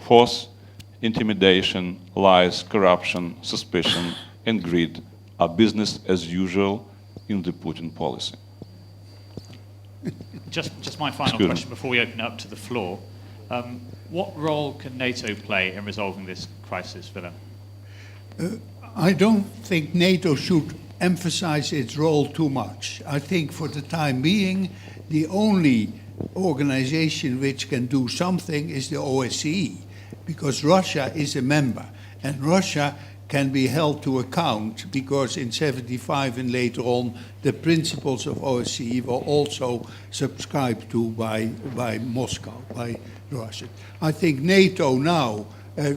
[SPEAKER 4] Force, intimidation, lies, corruption, suspicion, and greed are business as usual in the Putin policy.
[SPEAKER 1] Just my final question before we open it up to the floor. What role can NATO play in resolving this crisis, Willem?
[SPEAKER 6] I don't think NATO should emphasize its role too much. I think for the time being, the only organization which can do something is the OSCE, because Russia is a member, and Russia can be held to account, because in '75 and later on, the principles of OSCE were also subscribed to by Moscow, by Russia. I think NATO now,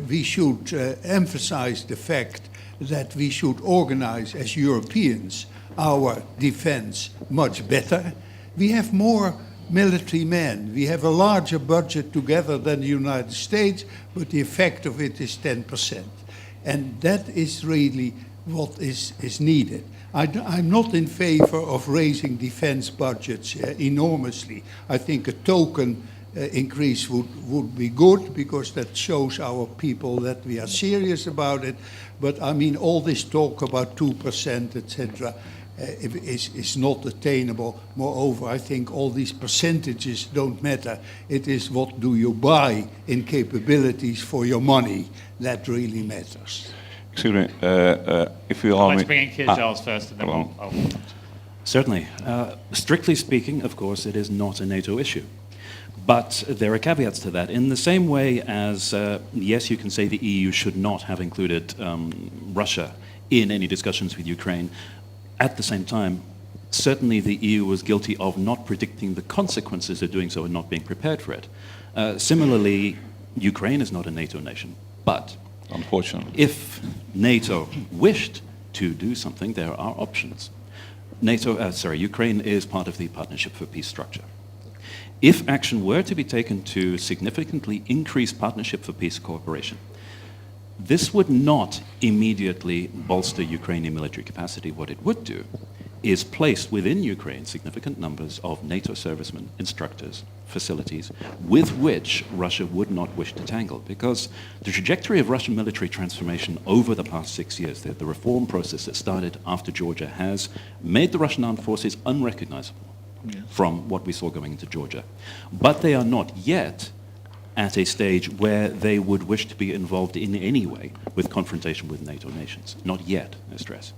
[SPEAKER 6] we should emphasize the fact that we should organize as Europeans our defense much better. We have more military men. We have a larger budget together than the United States, but the effect of it is 10%. And that is really what is needed. I'm not in favor of raising defense budgets enormously. I think a token increase would be good, because that shows our people that we are serious about it. But I mean, all this talk about 2%, etc., is not attainable. Moreover, I think all these percentages don't matter. It is what do you buy in capabilities for your money that really matters.
[SPEAKER 4] Excuse me, if you allow me.
[SPEAKER 1] Let's bring in Keir Giles first, and then I'll...
[SPEAKER 2] Certainly. Strictly speaking, of course, it is not a NATO issue. But there are caveats to that. In the same way as, yes, you can say the EU should not have included Russia in any discussions with Ukraine. At the same time, certainly the EU was guilty of not predicting the consequences of doing so and not being prepared for it. Similarly, Ukraine is not a NATO nation. But
[SPEAKER 4] Unfortunately.
[SPEAKER 2] if NATO wished to do something, there are options. Ukraine is part of the Partnership for Peace structure. If action were to be taken to significantly increase Partnership for Peace cooperation, this would not immediately bolster Ukrainian military capacity. What it would do is place within Ukraine significant numbers of NATO servicemen, instructors, facilities, with which Russia would not wish to tangle. Because the trajectory of Russian military transformation over the past 6 years, the reform process that started after Georgia, has made the Russian armed forces unrecognizable from what we saw going into Georgia. But they are not yet at a stage where they would wish to be involved in any way with confrontation with NATO nations. Not yet, I stress.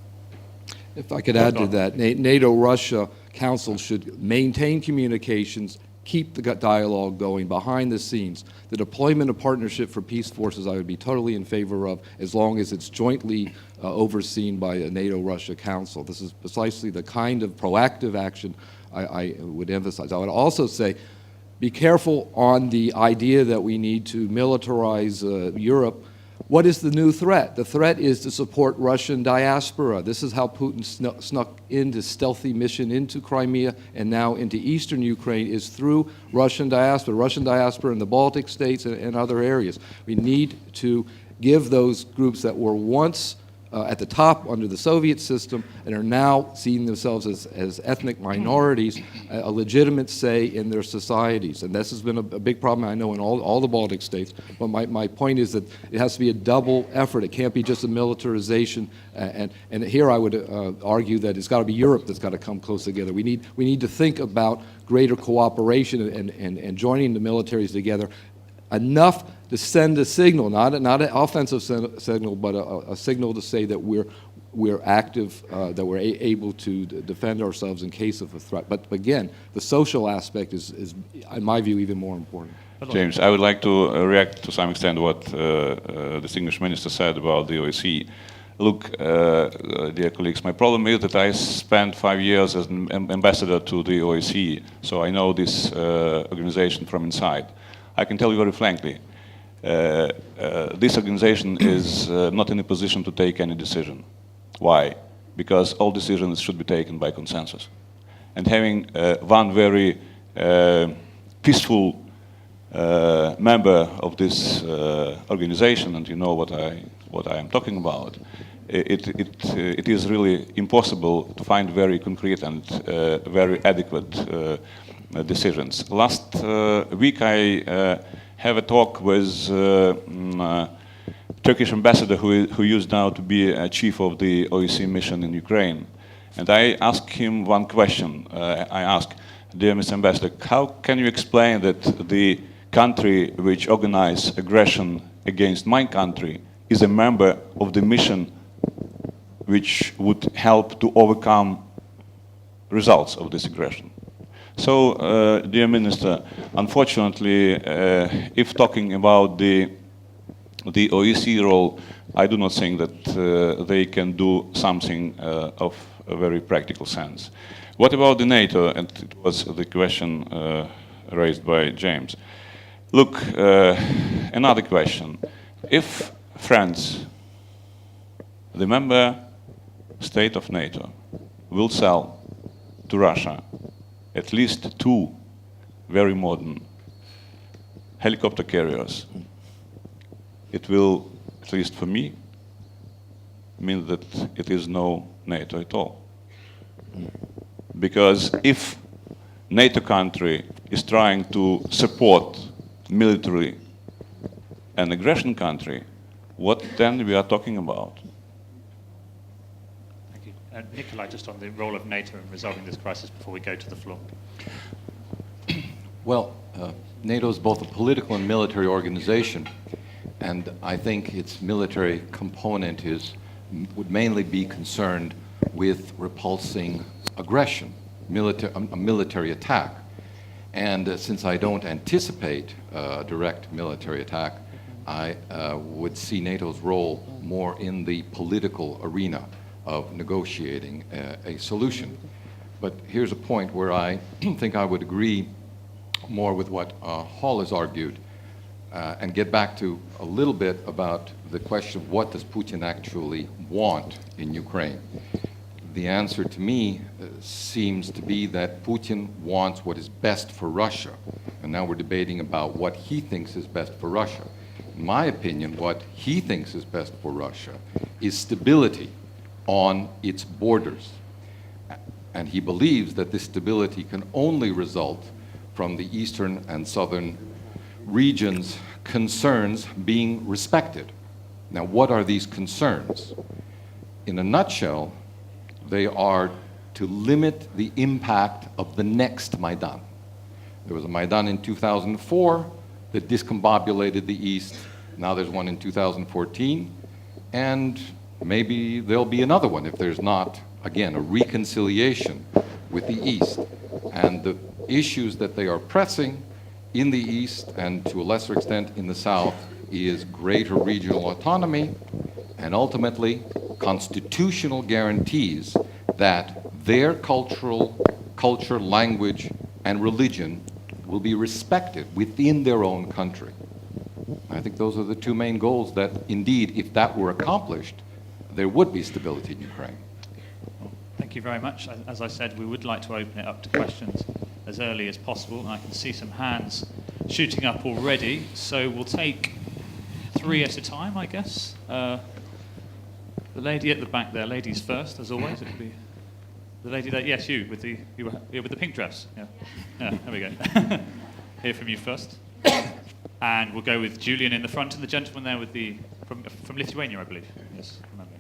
[SPEAKER 3] If I could add to that, NATO-Russia Council should maintain communications, keep the dialogue going behind the scenes. The deployment of Partnership for Peace forces I would be totally in favor of, as long as it's jointly overseen by a NATO-Russia Council. This is precisely the kind of proactive action I would emphasize. I would also say, be careful on the idea that we need to militarize Europe. What is the new threat? The threat is to support Russian diaspora. This is how Putin snuck into stealthy mission into Crimea and now into eastern Ukraine, is through Russian diaspora in the Baltic states and other areas. We need to give those groups that were once at the top under the Soviet system and are now seeing themselves as ethnic minorities a legitimate say in their societies. And this has been a big problem, I know, in all the Baltic states. But my point is that it has to be a double effort. It can't be just a militarization. And here I would argue that it's got to be Europe that's got to come close together. We need to think about greater cooperation and joining the militaries together enough to send a signal, not an offensive signal, but a signal to say that we're active, that we're able to defend ourselves in case of a threat. But again, the social aspect is, in my view, even more important.
[SPEAKER 4] James, I would like to react to some extent what the distinguished minister said about the OSCE. Look, dear colleagues, my problem is that I spent 5 years as an ambassador to the OSCE, so I know this organization from inside. I can tell you very frankly, this organization is not in a position to take any decision. Why? Because all decisions should be taken by consensus. And having one very peaceful member of this organization, and you know what I am talking about, it is really impossible to find very concrete and very adequate decisions. Last week I have a talk with Turkish ambassador who used now to be a chief of the OSCE mission in Ukraine. And I asked him one question. I asked, dear Mr. Ambassador, how can you explain that the country which organized aggression against my country is a member of the mission which would help to overcome results of this aggression? So, dear Minister, unfortunately, if talking about the OSCE role, I do not think that they can do something of a very practical sense. What about the NATO? And it was the question raised by James. Look, another question. If France, the member state of NATO, will sell to Russia at least 2 very modern helicopter carriers, it will, at least for me, mean that it is no NATO at all. Because if NATO country is trying to support militarily an aggression country, what then we are talking about?
[SPEAKER 1] Thank you. Nicolai, just on the role of NATO in resolving this crisis before we go to the floor.
[SPEAKER 5] Well, NATO is both a political and military organization, and I think its military component would mainly be concerned with repulsing aggression, a military attack. And since I don't anticipate a direct military attack, I would see NATO's role more in the political arena of negotiating a solution. But here's a point where I think I would agree more with what Hall has argued, and get back to a little bit about the question of what does Putin actually want in Ukraine. The answer to me seems to be that Putin wants what is best for Russia, and now we're debating about what he thinks is best for Russia. In my opinion, what he thinks is best for Russia is stability on its borders, and he believes that this stability can only result from the eastern and southern regions' concerns being respected. Now, what are these concerns? In a nutshell, they are to limit the impact of the next Maidan. There was a Maidan in 2004 that discombobulated the East. Now there's one in 2014, and maybe there'll be another one if there's not, again, a reconciliation with the East. And the issues that they are pressing in the East, and to a lesser extent in the South, is greater regional autonomy and ultimately constitutional guarantees that their culture, language, and religion will be respected within their own country. I think those are the two main goals that, indeed, if that were accomplished, there would be stability in Ukraine.
[SPEAKER 1] Thank you very much. As I said, we would like to open it up to questions as early as possible, and I can see some hands shooting up already, so we'll take 3 at a time, I guess. The lady at the back there, ladies first, as always. It would be the lady there. Yes, you with the pink dress. Yeah, there we go. Hear from you first, and we'll go with Julian in the front and the gentleman there with from Lithuania, I believe. Yes, remember.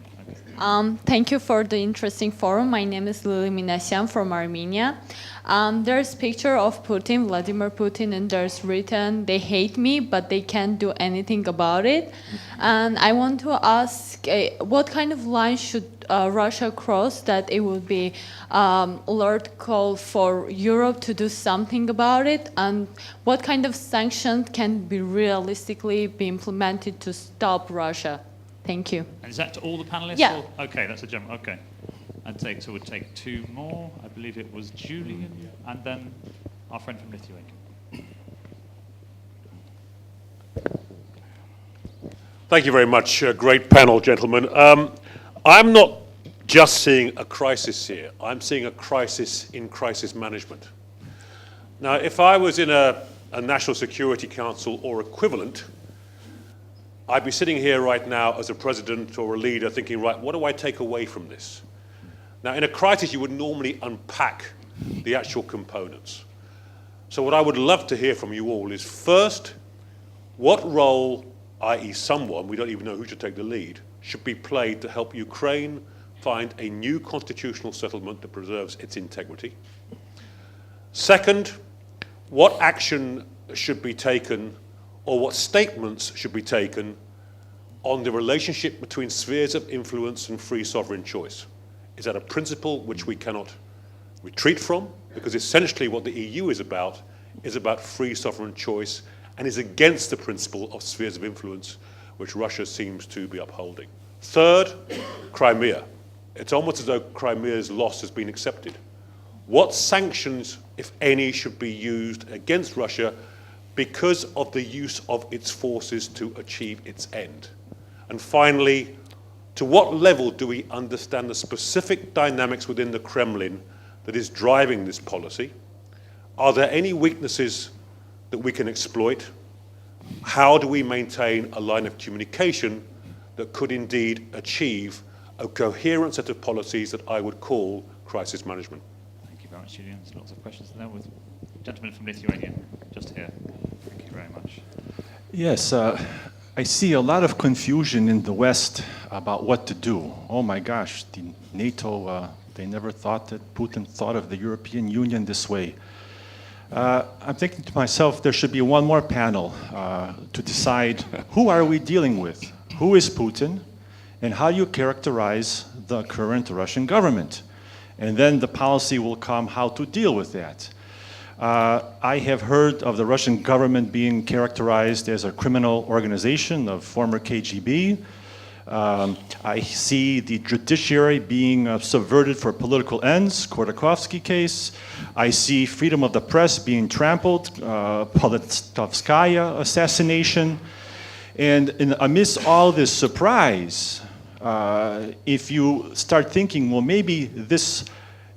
[SPEAKER 1] Okay.
[SPEAKER 7] Thank you for the interesting forum. My name is Lily Minasyan from Armenia. There's a picture of Putin, Vladimir Putin, and there's written, "They hate me, but they can't do anything about it." And I want to ask, what kind of line should Russia cross that it would be alert call for Europe to do something about it? And what kind of sanctions can be realistically be implemented to stop Russia? Thank you.
[SPEAKER 1] And is that to all the panelists?
[SPEAKER 7] Yeah.
[SPEAKER 1] Or? Okay, that's a general. Okay. So we'll take 2 more. I believe it was Julian, and then our friend from Lithuania.
[SPEAKER 8] Thank you very much. Great panel, gentlemen. I'm not just seeing a crisis here. I'm seeing a crisis in crisis management. Now, if I was in a National Security Council or equivalent, I'd be sitting here right now as a president or a leader thinking, right, what do I take away from this? Now, in a crisis, you would normally unpack the actual components. So what I would love to hear from you all is, first, what role, i.e. someone, we don't even know who should take the lead, should be played to help Ukraine find a new constitutional settlement that preserves its integrity? Second, what action should be taken, or what statements should be taken on the relationship between spheres of influence and free sovereign choice? Is that a principle which we cannot retreat from? Because essentially what the EU is about free sovereign choice and is against the principle of spheres of influence which Russia seems to be upholding. Third, Crimea. It's almost as though Crimea's loss has been accepted. What sanctions, if any, should be used against Russia because of the use of its forces to achieve its end? And finally, to what level do we understand the specific dynamics within the Kremlin that is driving this policy? Are there any weaknesses that we can exploit? How do we maintain a line of communication that could indeed achieve a coherent set of policies that I would call crisis management?
[SPEAKER 1] Thank you very much, Julian. There's lots of questions there with the gentleman from Lithuania, just here. Thank you very much.
[SPEAKER 9] Yes, I see a lot of confusion in the West about what to do. Oh my gosh, the NATO, they never thought that Putin thought of the European Union this way. I'm thinking to myself, there should be one more panel to decide who are we dealing with? Who is Putin? And how do you characterize the current Russian government? And then the policy will come how to deal with that. I have heard of the Russian government being characterized as a criminal organization of former KGB. I see the judiciary being subverted for political ends, Khodorkovsky case. I see freedom of the press being trampled, Politkovskaya assassination. And amidst all this surprise, if you start thinking, well, maybe this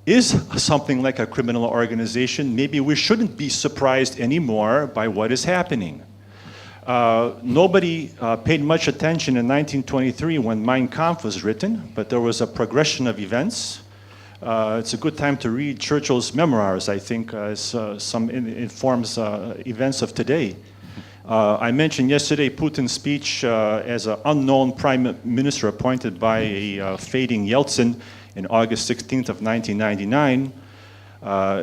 [SPEAKER 9] is something like a criminal organization, maybe we shouldn't be surprised anymore by what is happening. Nobody paid much attention in 1923 when Mein Kampf was written, but there was a progression of events. It's a good time to read Churchill's memoirs, I think, as informs events of today. I mentioned yesterday Putin's speech as an unknown prime minister appointed by a fading Yeltsin in August 16th of 1999.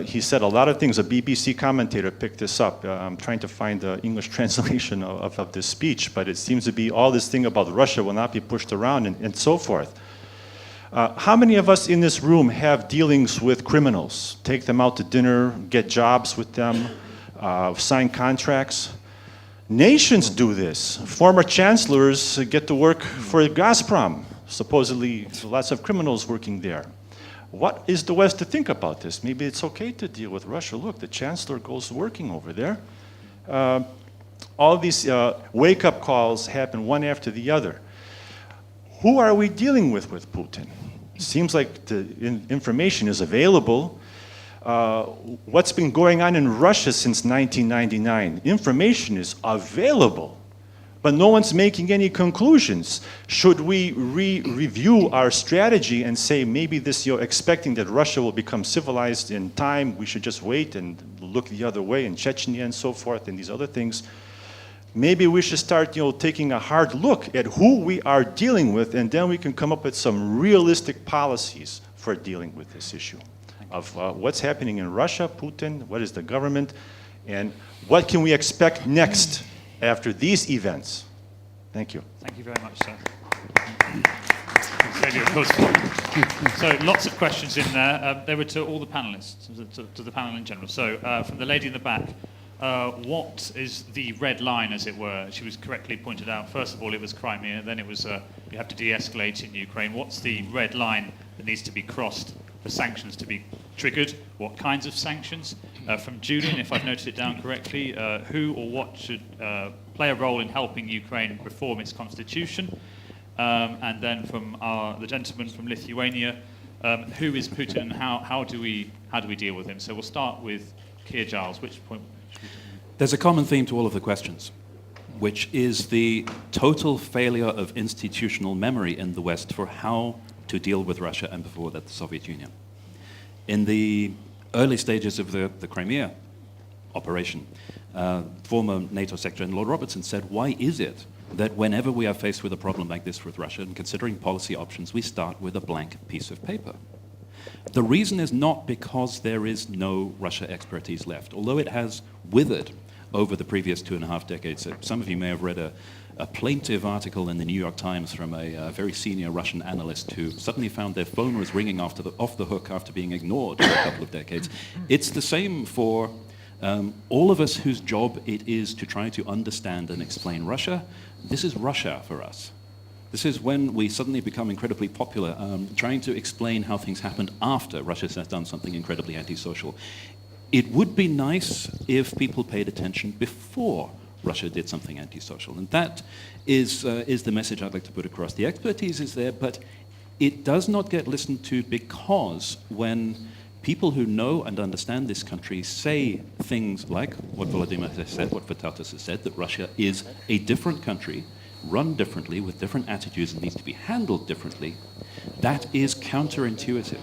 [SPEAKER 9] He said a lot of things. A BBC commentator picked this up. I'm trying to find the English translation of this speech, but it seems to be all this thing about Russia will not be pushed around and so forth. How many of us in this room have dealings with criminals? Take them out to dinner, get jobs with them, sign contracts? Nations do this. Former chancellors get to work for Gazprom. Supposedly, lots of criminals working there. What is the West to think about this? Maybe it's okay to deal with Russia. Look, the chancellor goes working over there. All these wake-up calls happen one after the other. Who are we dealing with Putin? Seems like the information is available. What's been going on in Russia since 1999? Information is available, but no one's making any conclusions. Should we review our strategy and say maybe this, expecting that Russia will become civilized in time, we should just wait and look the other way in Chechnya and so forth and these other things? Maybe we should start, taking a hard look at who we are dealing with, and then we can come up with some realistic policies for dealing with this issue of what's happening in Russia, Putin, what is the government, and what can we expect next after these events. Thank you.
[SPEAKER 1] Thank you very much, sir. So lots of questions in there. They were to all the panelists, to the panel in general. So from the lady in the back, what is the red line, as it were? She was correctly pointed out. First of all, it was Crimea. Then it was you have to de-escalate in Ukraine. What's the red line that needs to be crossed for sanctions to be triggered? What kinds of sanctions? From Julian, if I've noted it down correctly, who or what should play a role in helping Ukraine reform its constitution? And then from the gentleman from Lithuania, who is Putin and how do we deal with him? So we'll start with Keir Giles. Which point?
[SPEAKER 2] There's a common theme to all of the questions, which is the total failure of institutional memory in the West for how to deal with Russia and before that the Soviet Union. In the early stages of the Crimea operation, former NATO Secretary Lord Robertson said, why is it that whenever we are faced with a problem like this with Russia and considering policy options, we start with a blank piece of paper? The reason is not because there is no Russia expertise left, although it has withered over the previous 2.5 decades. Some of you may have read a plaintive article in the New York Times from a very senior Russian analyst who suddenly found their phone was ringing off the hook after being ignored for a couple of decades. It's the same for all of us whose job it is to try to understand and explain Russia. This is Russia for us. This is when we suddenly become incredibly popular, trying to explain how things happened after Russia has done something incredibly antisocial. It would be nice if people paid attention before Russia did something antisocial. And that is the message I'd like to put across. The expertise is there, but it does not get listened to because when people who know and understand this country say things like what Volodymyr has said, what Vitalis has said, that Russia is a different country, run differently, with different attitudes and needs to be handled differently, that is counterintuitive.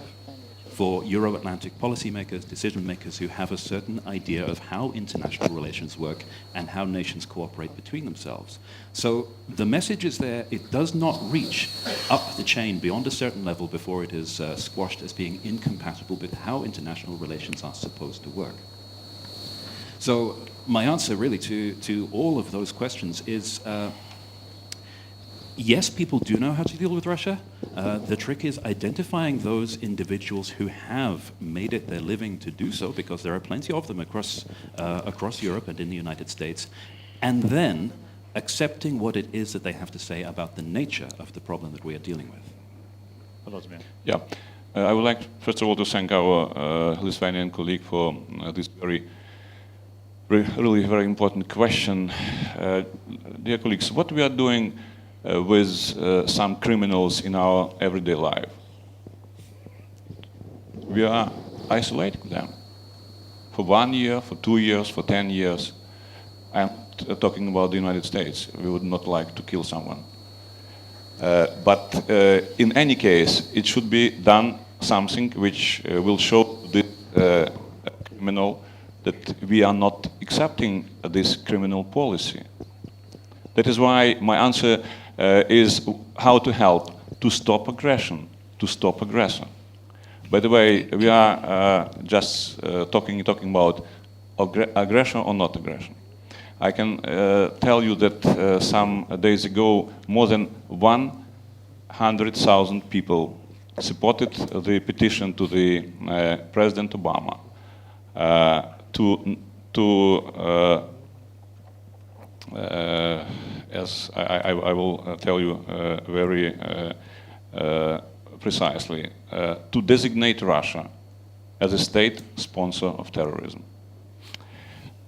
[SPEAKER 2] for Euro-Atlantic policymakers, decision makers who have a certain idea of how international relations work and how nations cooperate between themselves. So the message is there. It does not reach up the chain beyond a certain level before it is squashed as being incompatible with how international relations are supposed to work. So my answer really to all of those questions is yes, people do know how to deal with Russia. The trick is identifying those individuals who have made it their living to do so, because there are plenty of them across Europe and in the United States, and then accepting what it is that they have to say about the nature of the problem that we are dealing with.
[SPEAKER 1] Volodymyr.
[SPEAKER 4] Yeah, I would like, first of all, to thank our Lithuanian colleague for this really very important question. Dear colleagues, what we are doing with some criminals in our everyday life? We are isolating them for 1 year, for 2 years, for 10 years. I'm talking about the United States. We would not like to kill someone. But in any case, it should be done something which will show this criminal that we are not accepting this criminal policy. That is why my answer is how to help to stop aggression, to stop aggressor. By the way, we are just talking about aggression or not aggression. I can tell you that some days ago, more than 100,000 people supported the petition to the President Obama as I will tell you very precisely, to designate Russia as a state sponsor of terrorism.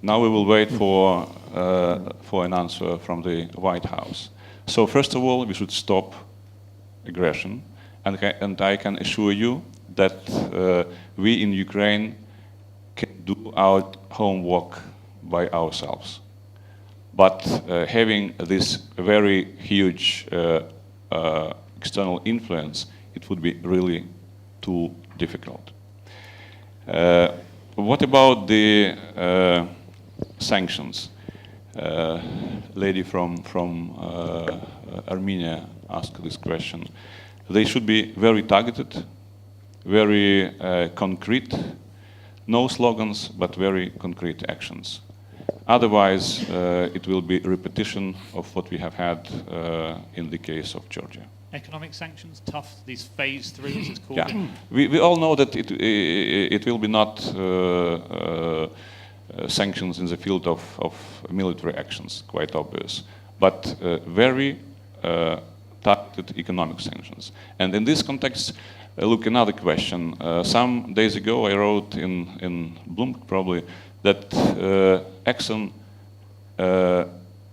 [SPEAKER 4] Now we will wait for an answer from the White House. So first of all, we should stop aggression, and I can assure you that we in Ukraine can do our homework by ourselves. But having this very huge external influence, it would be really too difficult. What about the sanctions? Lady from Armenia asked this question. They should be very targeted, very concrete, no slogans, but very concrete actions. Otherwise, it will be a repetition of what we have had in the case of Georgia.
[SPEAKER 1] Economic sanctions, tough, these phase 3, as it's called.
[SPEAKER 4] Yeah, we all know that it will be not sanctions in the field of military actions, quite obvious, but very targeted economic sanctions. And in this context, look, another question. Some days ago, I wrote in Bloomberg probably that Exxon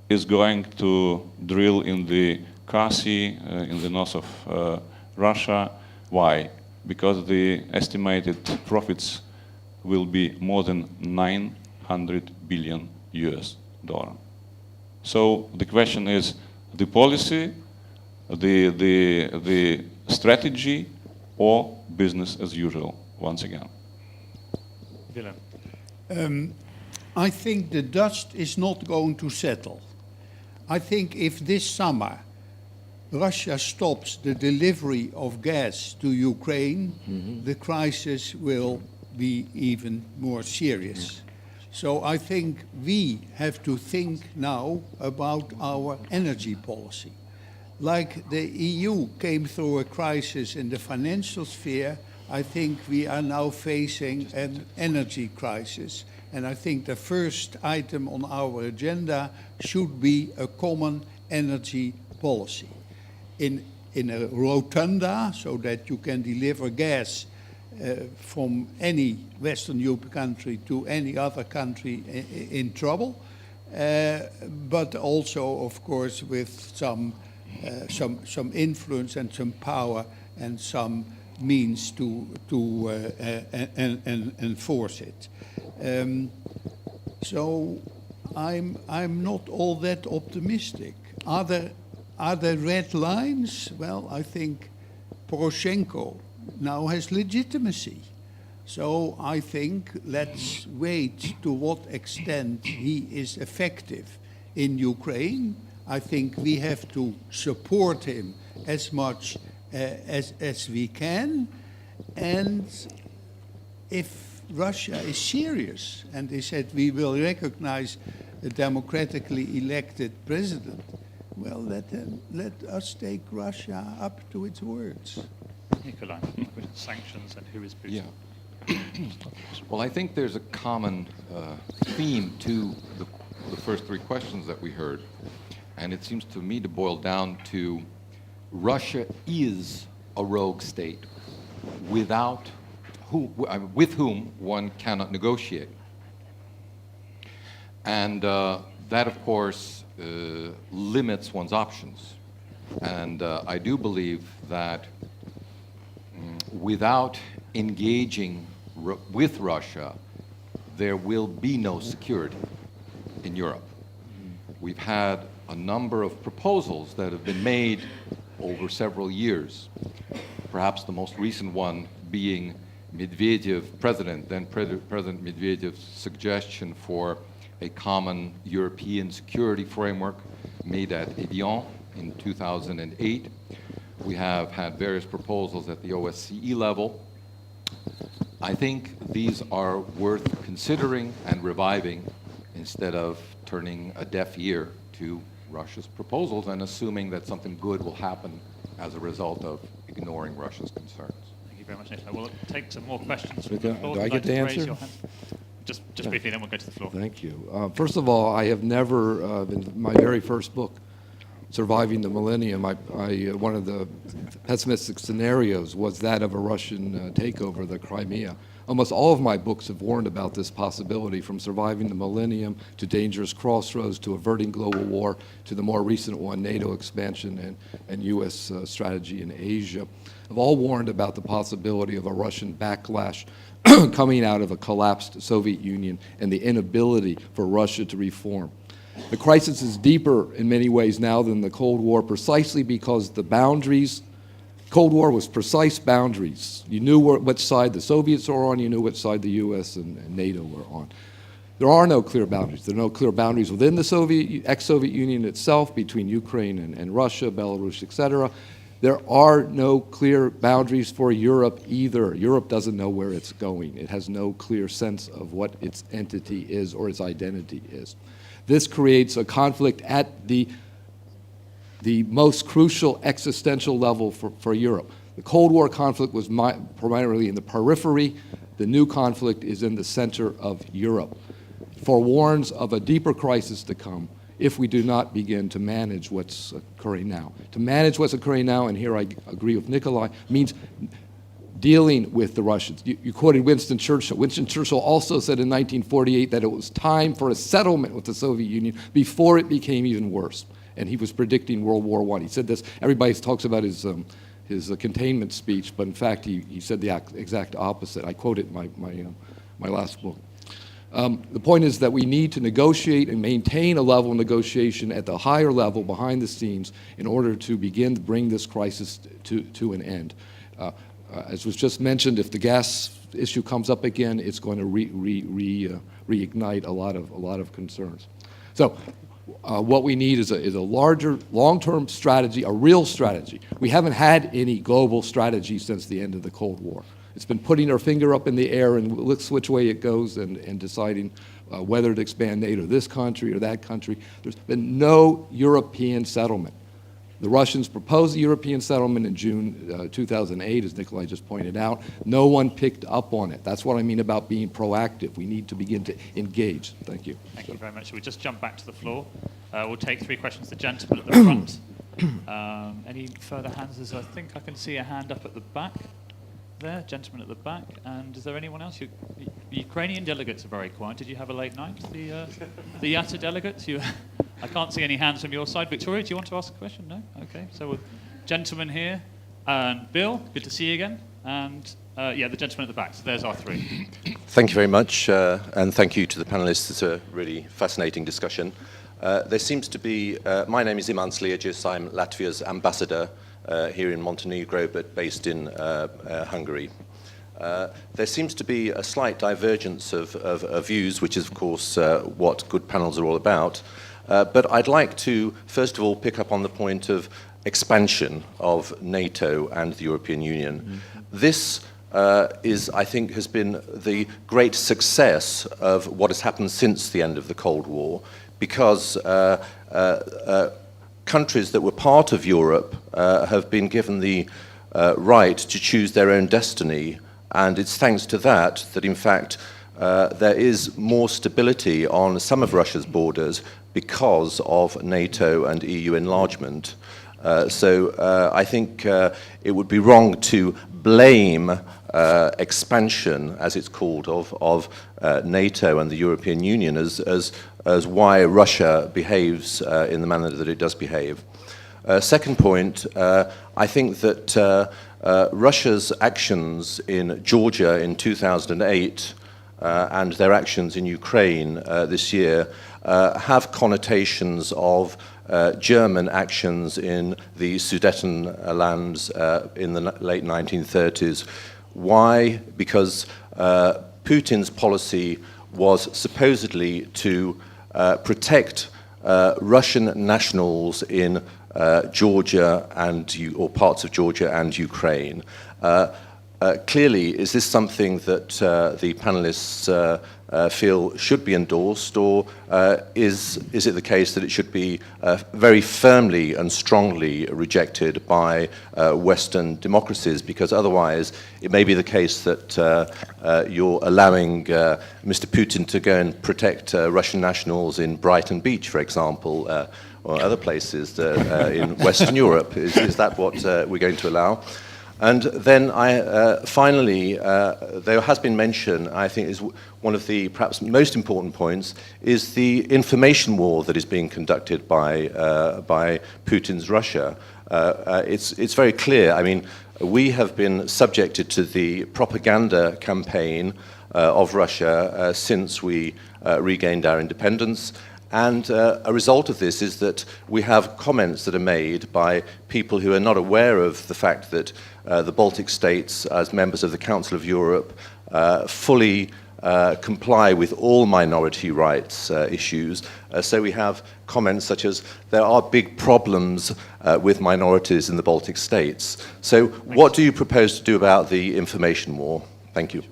[SPEAKER 4] is going to drill in the Kharkiv in the north of Russia. Why? Because the estimated profits will be more than $900 billion. So the question is the policy, the strategy, or business as usual, once again.
[SPEAKER 1] Willem.
[SPEAKER 6] I think the dust is not going to settle. I think if this summer Russia stops the delivery of gas to Ukraine, the crisis will be even more serious. So I think we have to think now about our energy policy. Like the EU came through a crisis in the financial sphere, I think we are now facing an energy crisis. And I think the first item on our agenda should be a common energy policy. In a rotunda, so that you can deliver gas from any Western European country to any other country in trouble, but also, of course, with some influence and some power and some means to enforce it. So I'm not all that optimistic. Are there red lines? Well, I think Poroshenko now has legitimacy. So I think let's wait to what extent he is effective in Ukraine. I think we have to support him as much as we can. And if Russia is serious, and they said we will recognize a democratically elected president, well, let us take Russia up to its words.
[SPEAKER 1] Nicolai, sanctions and who is Putin?
[SPEAKER 5] Yeah. Well, I think there's a common theme to the first three questions that we heard. And it seems to me to boil down to Russia is a rogue state with whom one cannot negotiate. And that, of course, limits one's options. And I do believe that without engaging with Russia, there will be no security in Europe. We've had a number of proposals that have been made over several years, perhaps the most recent one being Medvedev, then President Medvedev's suggestion for a common European security framework made at Evian in 2008. We have had various proposals at the OSCE level. I think these are worth considering and reviving instead of turning a deaf ear to Russia's proposals and assuming that something good will happen as a result of ignoring Russia's concerns.
[SPEAKER 1] Thank you very much, Nicolai. We'll take some more questions from
[SPEAKER 3] Do
[SPEAKER 1] the floor.
[SPEAKER 3] I
[SPEAKER 1] Would
[SPEAKER 3] get
[SPEAKER 1] you
[SPEAKER 3] to
[SPEAKER 1] like raise
[SPEAKER 3] answer?
[SPEAKER 1] your hand? Just briefly, then we'll go to the floor.
[SPEAKER 3] Thank you. First of all, I have never, in my very first book, Surviving the Millennium, one of the pessimistic scenarios was that of a Russian takeover of the Crimea. Almost all of my books have warned about this possibility, from Surviving the Millennium to Dangerous Crossroads to Averting Global War to the more recent one, NATO expansion and U.S. strategy in Asia. Have all warned about the possibility of a Russian backlash coming out of a collapsed Soviet Union and the inability for Russia to reform. The crisis is deeper in many ways now than the Cold War, precisely because the boundaries, Cold War was precise boundaries. You knew which side the Soviets were on, you knew which side the US and NATO were on. There are no clear boundaries. There are no clear boundaries within the ex-Soviet Union itself, between Ukraine and Russia, Belarus, etc. There are no clear boundaries for Europe either. Europe doesn't know where it's going. It has no clear sense of what its entity is or its identity is. This creates a conflict at the most crucial existential level for Europe. The Cold War conflict was primarily in the periphery. The new conflict is in the center of Europe. Forewarns of a deeper crisis to come if we do not begin to manage what's occurring now. To manage what's occurring now, and here I agree with Nicolai, means dealing with the Russians. You quoted Winston Churchill. Winston Churchill also said in 1948 that it was time for a settlement with the Soviet Union before it became even worse. And he was predicting World War I. He said this, everybody talks about his containment speech, but in fact he said the exact opposite. I quote it in my last book. The point is that we need to negotiate and maintain a level of negotiation at the higher level behind the scenes in order to begin to bring this crisis to an end. As was just mentioned, if the gas issue comes up again, it's going to reignite a lot of concerns. So what we need is a larger, long-term strategy, a real strategy. We haven't had any global strategy since the end of the Cold War. It's been putting our finger up in the air and looks which way it goes and deciding whether to expand NATO to this country or that country. There's been no European settlement. The Russians proposed a European settlement in June 2008, as Nicolai just pointed out. No one picked up on it. That's what I mean about being proactive. We need to begin to engage. Thank you.
[SPEAKER 1] Thank you very much. Shall we just jump back to the floor? We'll take three questions. The gentleman at the front. Any further hands? I think I can see a hand up at the back there. Gentleman at the back. And is there anyone else? The Ukrainian delegates are very quiet. Did you have a late night? The Yatta delegates? I can't see any hands from your side. Victoria, do you want to ask a question? No? Okay. So, gentleman here. And Bill, good to see you again. And the gentleman at the back. So there's our three.
[SPEAKER 10] Thank you very much. And thank you to the panelists. It's a really fascinating discussion. There seems to be, my name is Iman Sliagius. I'm Latvia's ambassador here in Montenegro, but based in Hungary. There seems to be a slight divergence of views, which is, of course, what good panels are all about. But I'd like to, first of all, pick up on the point of expansion of NATO and the European Union. Mm-hmm. This I think, has been the great success of what has happened since the end of the Cold War, because countries that were part of Europe have been given the right to choose their own destiny. And it's thanks to that that, in fact, there is more stability on some of Russia's borders because of NATO and EU enlargement. So I think it would be wrong to blame expansion, as it's called, of NATO and the European Union as why Russia behaves in the manner that it does behave. Second point, I think that Russia's actions in Georgia in 2008 and their actions in Ukraine this year have connotations of German actions in the Sudeten lands in the late 1930s. Why? Because Putin's policy was supposedly to protect Russian nationals in Georgia or parts of Georgia and Ukraine. Clearly, is this something that the panelists feel should be endorsed, or is it the case that it should be very firmly and strongly rejected by Western democracies? Because otherwise, it may be the case that you're allowing Mr. Putin to go and protect Russian nationals in Brighton Beach, for example, or other places in Western Europe. Is that what we're going to allow? And then finally, there has been mention, I think is one of the perhaps most important points, is the information war that is being conducted by Putin's Russia. It's very clear. I mean, we have been subjected to the propaganda campaign of Russia since we regained our independence. And a result of this is that we have comments that are made by people who are not aware of the fact that the Baltic states, as members of the Council of Europe, fully comply with all minority rights issues. So we have comments such as, there are big problems with minorities in the Baltic states. So what do you propose to do about the information war? Thank you.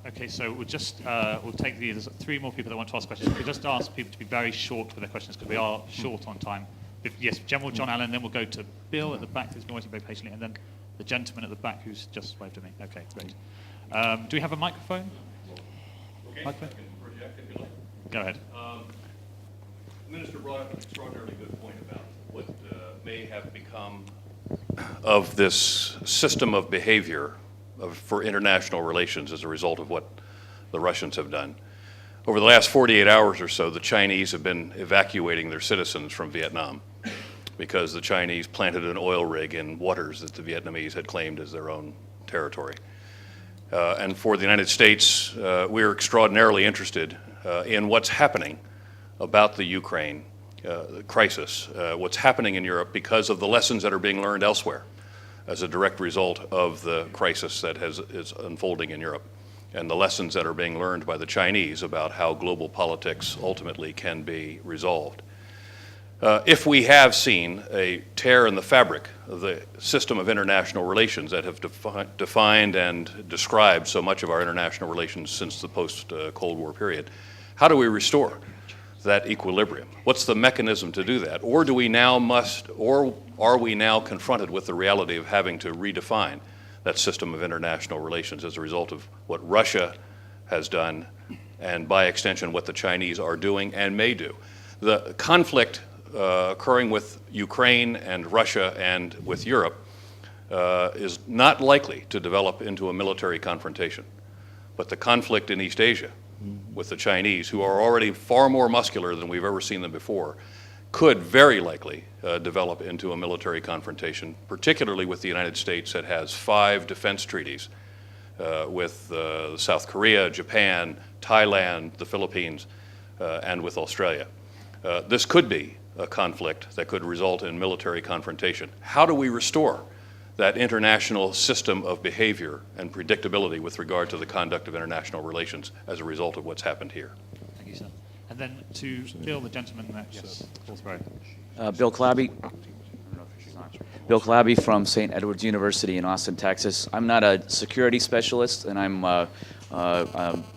[SPEAKER 1] Okay, so we'll just we'll take there's 3 more people that want to ask questions. We'll just ask people to be very short with their questions because we are short on time. Yes, General John Allen, then we'll go to Bill at the back who's been waiting very patiently, and then the gentleman at the back who's just waved at me. Okay, great. Do we have a microphone? Okay, microphone? Go ahead.
[SPEAKER 11] The Minister brought up an extraordinarily good point about what may have become of this system of behavior for international relations as a result of what the Russians have done. Over the last 48 hours or so, the Chinese have been evacuating their citizens from Vietnam because the Chinese planted an oil rig in waters that the Vietnamese had claimed as their own territory. And for the United States, we're extraordinarily interested in what's happening about the Ukraine crisis, what's happening in Europe because of the lessons that are being learned elsewhere as a direct result of the crisis that is unfolding in Europe, and the lessons that are being learned by the Chinese about how global politics ultimately can be resolved. If we have seen a tear in the fabric of the system of international relations that have defined and described so much of our international relations since the post-Cold War period, how do we restore that equilibrium? What's the mechanism to do that? Or are we now confronted with the reality of having to redefine that system of international relations as a result of what Russia has done, and by extension what the Chinese are doing and may do? The conflict occurring with Ukraine and Russia and with Europe is not likely to develop into a military confrontation. But the conflict in East Asia with the Chinese, who are already far more muscular than we've ever seen them before, could very likely develop into a military confrontation, particularly with the United States that has 5 defense treaties with South Korea, Japan, Thailand, the Philippines, and with Australia. This could be a conflict that could result in military confrontation. How do we restore that international system of behavior and predictability with regard to the conduct of international relations as a result of what's happened here?
[SPEAKER 1] Thank you, sir. And then to Bill, the gentleman next. Fourth row.
[SPEAKER 12] Bill Clabby. Bill Clabby from St. Edward's University in Austin, Texas. I'm not a security specialist, and I'm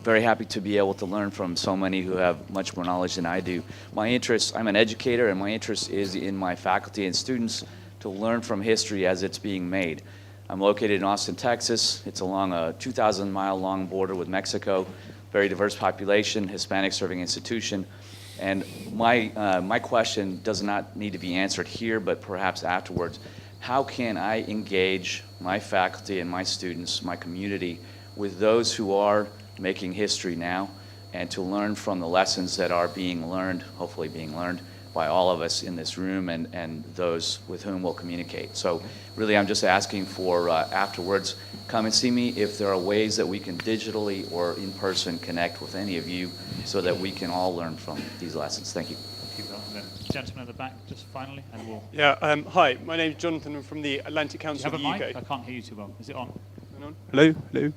[SPEAKER 12] very happy to be able to learn from so many who have much more knowledge than I do. I'm an educator, and my interest is in my faculty and students to learn from history as it's being made. I'm located in Austin, Texas. It's along a 2,000-mile-long border with Mexico, very diverse population, Hispanic serving institution. And my question does not need to be answered here, but perhaps afterwards. How can I engage my faculty and my students, my community, with those who are making history now, and to learn from the lessons that are being learned, hopefully being learned, by all of us in this room and those with whom we'll communicate. So really I'm just asking for afterwards, come and see me if there are ways that we can digitally or in person connect with any of you so that we can all learn from these lessons. Thank you.
[SPEAKER 1] Thank you, Bill. And then gentleman at the back, just finally, and we'll...
[SPEAKER 13] Yeah, hi, my name's Jonathan. I'm from the Atlantic Council
[SPEAKER 1] Do you have
[SPEAKER 13] of
[SPEAKER 1] a
[SPEAKER 13] the UK.
[SPEAKER 1] mic? I can't hear you too well. Is it on?
[SPEAKER 13] Hello? Hello?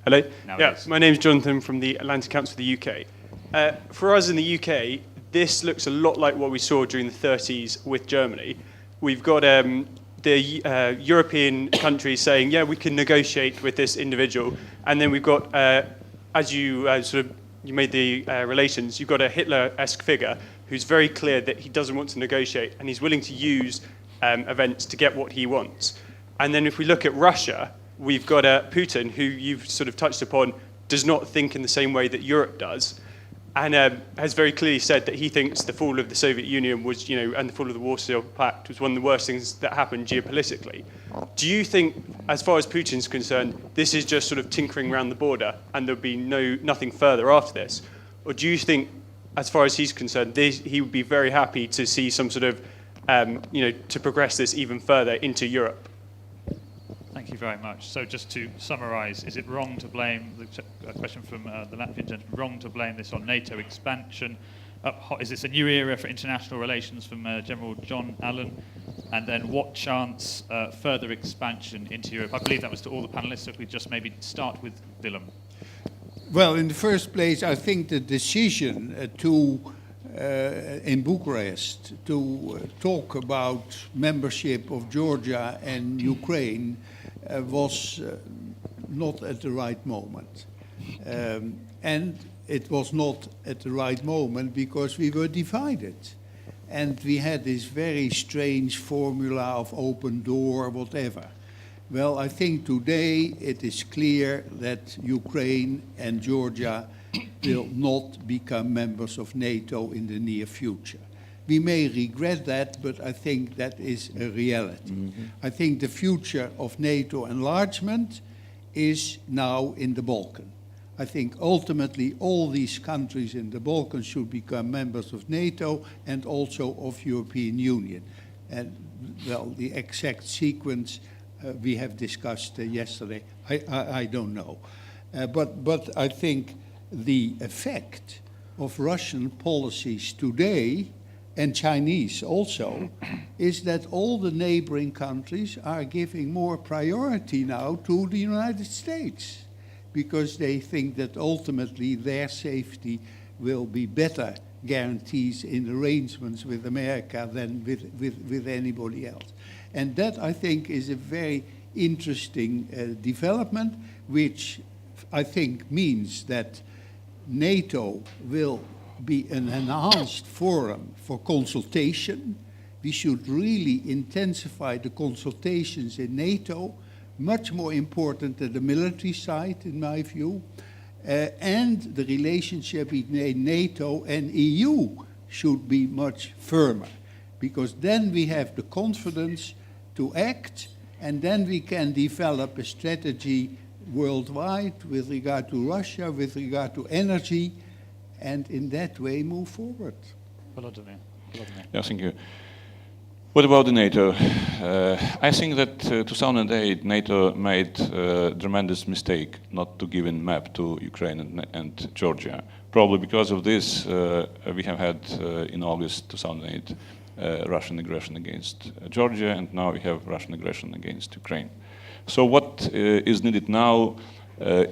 [SPEAKER 13] Hello?
[SPEAKER 1] Now
[SPEAKER 13] Yeah,
[SPEAKER 1] it is.
[SPEAKER 13] my name's Jonathan from the Atlantic Council of the UK. For us in the UK, this looks a lot like what we saw during the 30s with Germany. We've got the European countries saying, yeah, we can negotiate with this individual. And then we've got, as you you made the relations, you've got a Hitler-esque figure who's very clear that he doesn't want to negotiate and he's willing to use events to get what he wants. And then if we look at Russia, we've got Putin, who you've sort of touched upon, does not think in the same way that Europe does, and has very clearly said that he thinks the fall of the Soviet Union was, and the fall of the Warsaw Pact was one of the worst things that happened geopolitically. Do you think, as far as Putin's concerned, this is just sort of tinkering around the border and there'll be nothing further after this? Or do you think, as far as he's concerned, he would be very happy to see some sort of, to progress this even further into Europe?
[SPEAKER 1] Thank you very much. So just to summarise, is it wrong to blame, a question from the Latvian gentleman, wrong to blame this on NATO expansion? Is this a new era for international relations from General John Allen? And then what chance further expansion into Europe? I believe that was to all the panelists, so if we just maybe start with Willem.
[SPEAKER 6] Well, in the first place, I think the decision in Bucharest to talk about membership of Georgia and Ukraine was not at the right moment. And it was not at the right moment because we were divided. And we had this very strange formula of open door, whatever. Well, I think today it is clear that Ukraine and Georgia will not become members of NATO in the near future. We may regret that, but I think that is a reality. Mm-hmm. I think the future of NATO enlargement is now in the Balkans. I think ultimately all these countries in the Balkans should become members of NATO and also of European Union. And well, the exact sequence we have discussed yesterday, I don't know. But I think the effect of Russian policies today, and Chinese also, is that all the neighboring countries are giving more priority now to the United States, because they think that ultimately their safety will be better guarantees in arrangements with America than with anybody else. And that, I think, is a very interesting development, which I think means that NATO will be an enhanced forum for consultation. We should really intensify the consultations in NATO, much more important than the military side, in my view. And the relationship between NATO and EU should be much firmer, because then we have the confidence to act, and then we can develop a strategy worldwide with regard to Russia, with regard to energy, and in that way move forward.
[SPEAKER 1] Volodymyr.
[SPEAKER 4] Yes, thank you. What about the NATO? I think that 2008 NATO made a tremendous mistake not to give a map to Ukraine and Georgia. probably because of this, we have had in August 2008 Russian aggression against Georgia, and now we have Russian aggression against Ukraine. So what is needed now,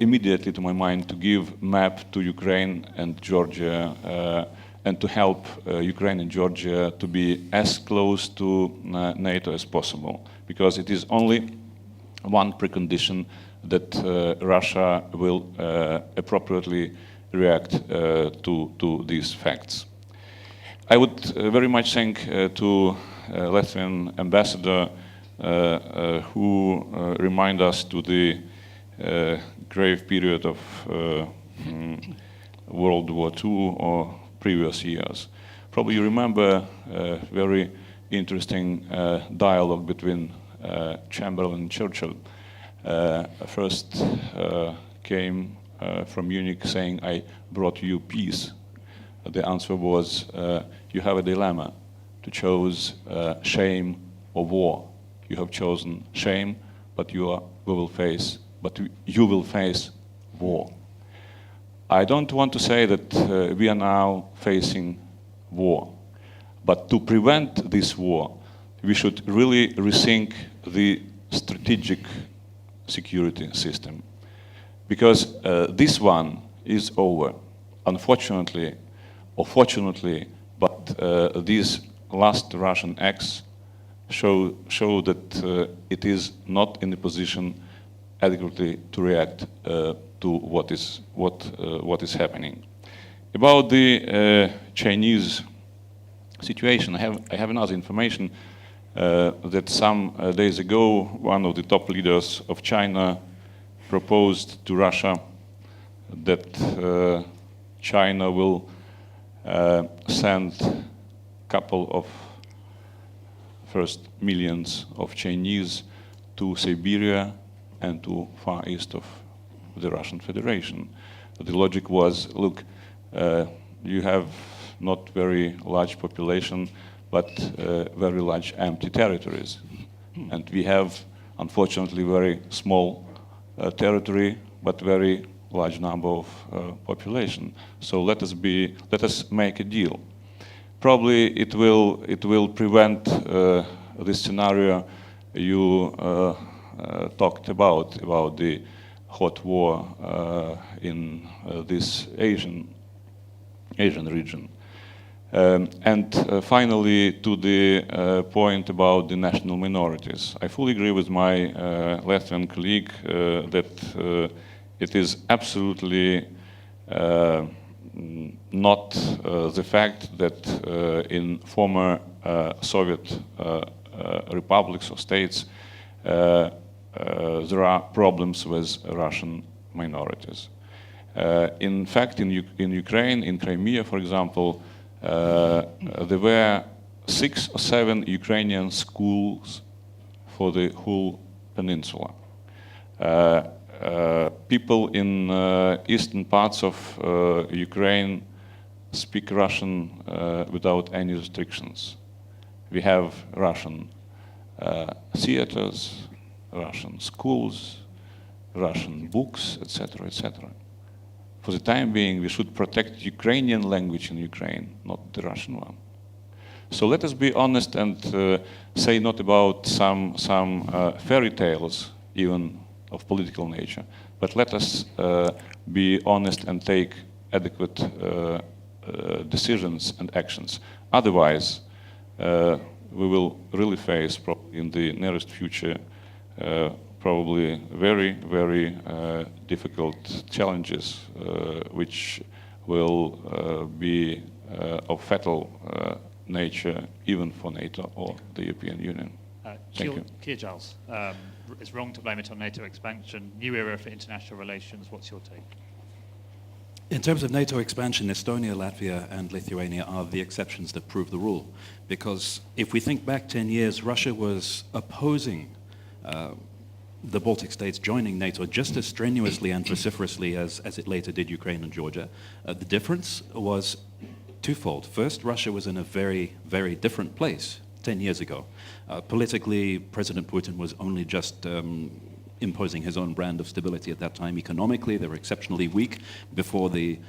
[SPEAKER 4] immediately to my mind, to give map to Ukraine and Georgia and to help Ukraine and Georgia to be as close to NATO as possible, because it is only one precondition that Russia will appropriately react to these facts. I would very much thank to Latvian ambassador who remind us to the grave period of World War II or previous years. Probably you remember a very interesting dialogue between Chamberlain and Churchill. First came from Munich saying, "I brought you peace." The answer was, you have a dilemma to choose shame or war. You have chosen shame, but you will face war. I don't want to say that we are now facing war, but to prevent this war, we should really rethink the strategic security system, because this one is over, unfortunately or fortunately, but these last Russian acts show that it is not in a position adequately to react to what is happening. About the Chinese situation, I have another information that some days ago one of the top leaders of China proposed to Russia that China will send a couple of first millions of Chinese to Siberia and to far east of the Russian Federation. The logic was, look, you have not very large population, but very large empty territories. And we have, unfortunately, very small territory, but very large number of population. So let us make a deal. Probably it will prevent this scenario you talked about the hot war in this Asian region. And finally, to the point about the national minorities. I fully agree with my Latvian colleague that it is absolutely not the fact that in former Soviet republics or states there are problems with Russian minorities. In fact, in Ukraine, in Crimea, for example, there were 6 or 7 Ukrainian schools for the whole peninsula. People in eastern parts of Ukraine speak Russian without any restrictions. We have Russian theaters, Russian schools, Russian books, etc., etc. For the time being, we should protect Ukrainian language in Ukraine, not the Russian one. So let us be honest and say not about some fairy tales, even of political nature, but let us be honest and take adequate decisions and actions. Otherwise, we will really face, probably in the nearest future, probably very, very difficult challenges which will be of fatal nature even for NATO or the European Union. Thank you.
[SPEAKER 1] Keir Giles, it's wrong to blame it on NATO expansion. New era for international relations. What's your take?
[SPEAKER 2] In terms of NATO expansion, Estonia, Latvia, and Lithuania are the exceptions that prove the rule. Because if we think back 10 years, Russia was opposing the Baltic states joining NATO just as strenuously and vociferously as it later did Ukraine and Georgia. The difference was twofold. First, Russia was in a very, very different place 10 years ago. Politically, President Putin was only just imposing his own brand of stability at that time. Economically, they were exceptionally weak before the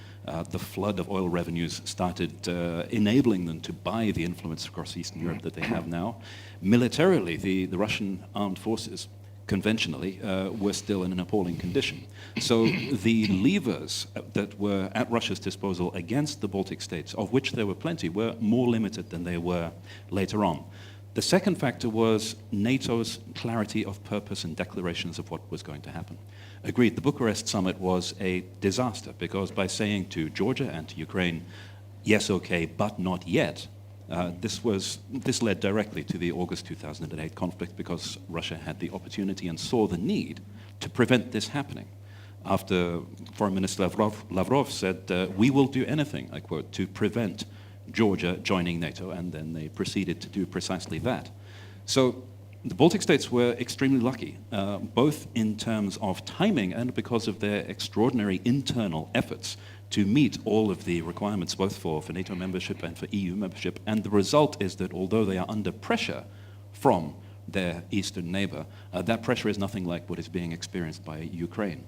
[SPEAKER 2] flood of oil revenues started enabling them to buy the influence across Eastern Europe that they have now. Militarily, the Russian armed forces conventionally were still in an appalling condition. So the levers that were at Russia's disposal against the Baltic states, of which there were plenty, were more limited than they were later on. The second factor was NATO's clarity of purpose and declarations of what was going to happen. Agreed, the Bucharest summit was a disaster because by saying to Georgia and to Ukraine, yes, okay, but not yet, this led directly to the August 2008 conflict because Russia had the opportunity and saw the need to prevent this happening. After Foreign Minister Lavrov said, we will do anything, I quote, to prevent Georgia joining NATO, and then they proceeded to do precisely that. So the Baltic states were extremely lucky, both in terms of timing and because of their extraordinary internal efforts to meet all of the requirements both for NATO membership and for EU membership. And the result is that although they are under pressure from their eastern neighbor, that pressure is nothing like what is being experienced by Ukraine.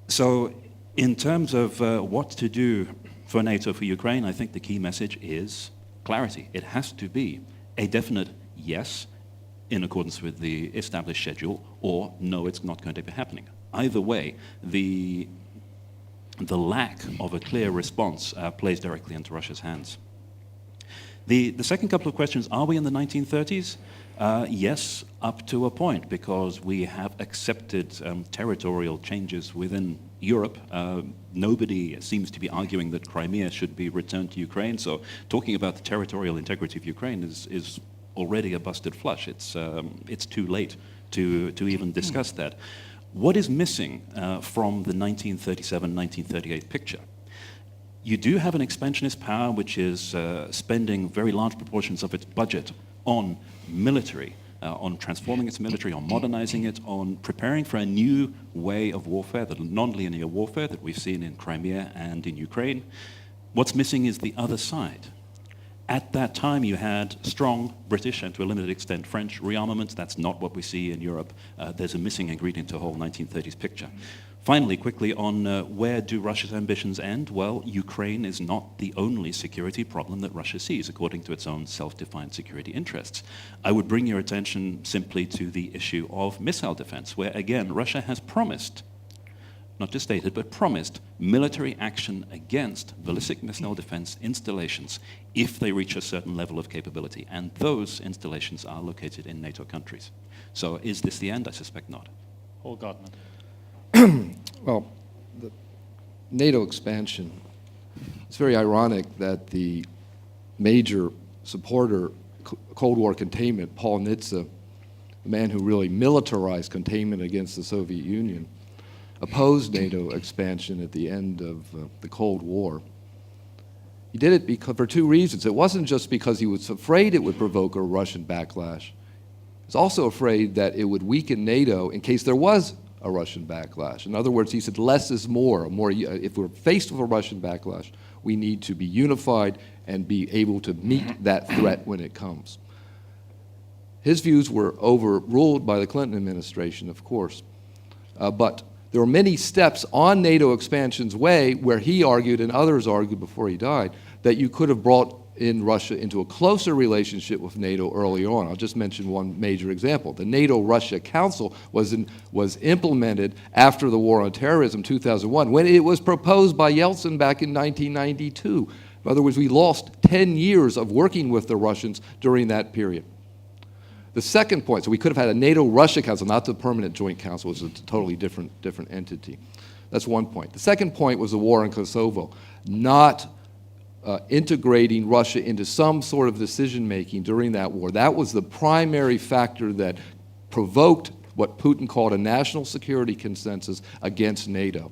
[SPEAKER 2] So in terms of what to do for NATO for Ukraine, I think the key message is clarity. It has to be a definite yes in accordance with the established schedule, or no, it's not going to be happening. Either way, the lack of a clear response plays directly into Russia's hands. The second couple of questions, are we in the 1930s? Yes, up to a point, because we have accepted territorial changes within Europe. Nobody seems to be arguing that Crimea should be returned to Ukraine, so talking about the territorial integrity of Ukraine is already a busted flush. It's too late to even discuss that. What is missing from the 1937-1938 picture? You do have an expansionist power which is spending very large proportions of its budget on military, on transforming its military, on modernizing it, on preparing for a new way of warfare, the non-linear warfare that we've seen in Crimea and in Ukraine. What's missing is the other side. At that time, you had strong British and to a limited extent French rearmament. That's not what we see in Europe. There's a missing ingredient to the whole 1930s picture. Finally, quickly on where do Russia's ambitions end? Well, Ukraine is not the only security problem that Russia sees, according to its own self-defined security interests. I would bring your attention simply to the issue of missile defense, where again, Russia has promised, not just stated, but promised military action against ballistic missile defense installations if they reach a certain level of capability. And those installations are located in NATO countries. So is this the end? I suspect not.
[SPEAKER 1] Paul Gardner.
[SPEAKER 3] Well, the NATO expansion, it's very ironic that the major supporter, Cold War containment, Paul Nitze, the man who really militarized containment against the Soviet Union, opposed NATO expansion at the end of the Cold War. He did it for two reasons. It wasn't just because he was afraid it would provoke a Russian backlash. He was also afraid that it would weaken NATO in case there was a Russian backlash. In other words, he said less is more. If we're faced with a Russian backlash, we need to be unified and be able to meet that threat when it comes. His views were overruled by the Clinton administration, of course, but there were many steps on NATO expansion's way where he argued and others argued before he died that you could have brought in Russia into a closer relationship with NATO early on. I'll just mention one major example. The NATO-Russia Council was implemented after the war on terrorism, 2001, when it was proposed by Yeltsin back in 1992. In other words, we lost 10 years of working with the Russians during that period. The second point, so we could have had a NATO-Russia Council, not the Permanent Joint Council, which is a totally different entity. That's one point. The second point was the war in Kosovo, not integrating Russia into some sort of decision-making during that war. That was the primary factor that provoked what Putin called a national security consensus against NATO.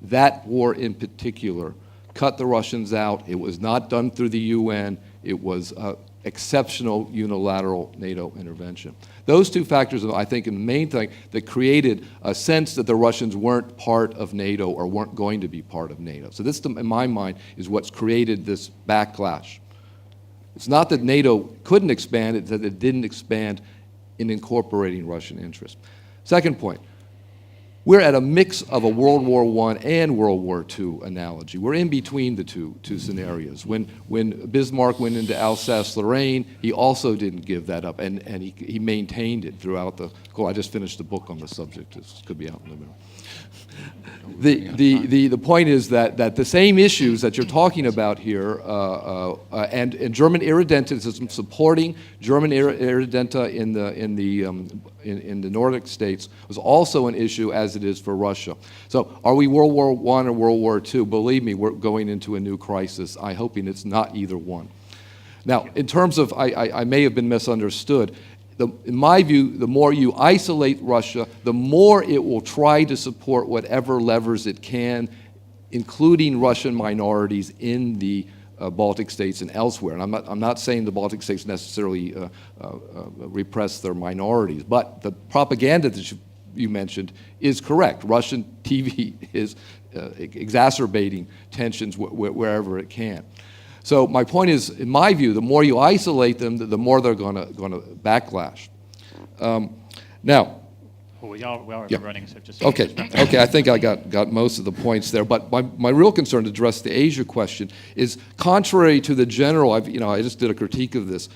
[SPEAKER 3] That war in particular cut the Russians out. It was not done through the UN. It was exceptional unilateral NATO intervention. Those two factors are, I think, the main thing that created a sense that the Russians weren't part of NATO or weren't going to be part of NATO. So this, in my mind, is what's created this backlash. It's not that NATO couldn't expand, it's that it didn't expand in incorporating Russian interests. Second point, we're at a mix of a World War I and World War II analogy. We're in between the two scenarios. When Bismarck went into Alsace-Lorraine, he also didn't give that up, and he maintained it throughout the. Cool, I just finished a book on the subject. This could be out in the middle. The point is that the same issues that you're talking about here, and German irredentism, supporting German irredenta in the Nordic states, was also an issue as it is for Russia. So are we World War I or World War II? Believe me, we're going into a new crisis. I'm hoping it's not either one. Now, in terms of, I may have been misunderstood. In my view, the more you isolate Russia, the more it will try to support whatever levers it can, including Russian minorities in the Baltic states and elsewhere. And I'm not saying the Baltic states necessarily repress their minorities, but the propaganda that you mentioned is correct. Russian TV is exacerbating tensions wherever it can. So my point is, in my view, the more you isolate them, the more they're going to backlash. Now,
[SPEAKER 1] we are running, so just
[SPEAKER 3] okay. I think I got most of the points there. But my real concern, to address the Asia question, is contrary to the general. I just did a critique of this.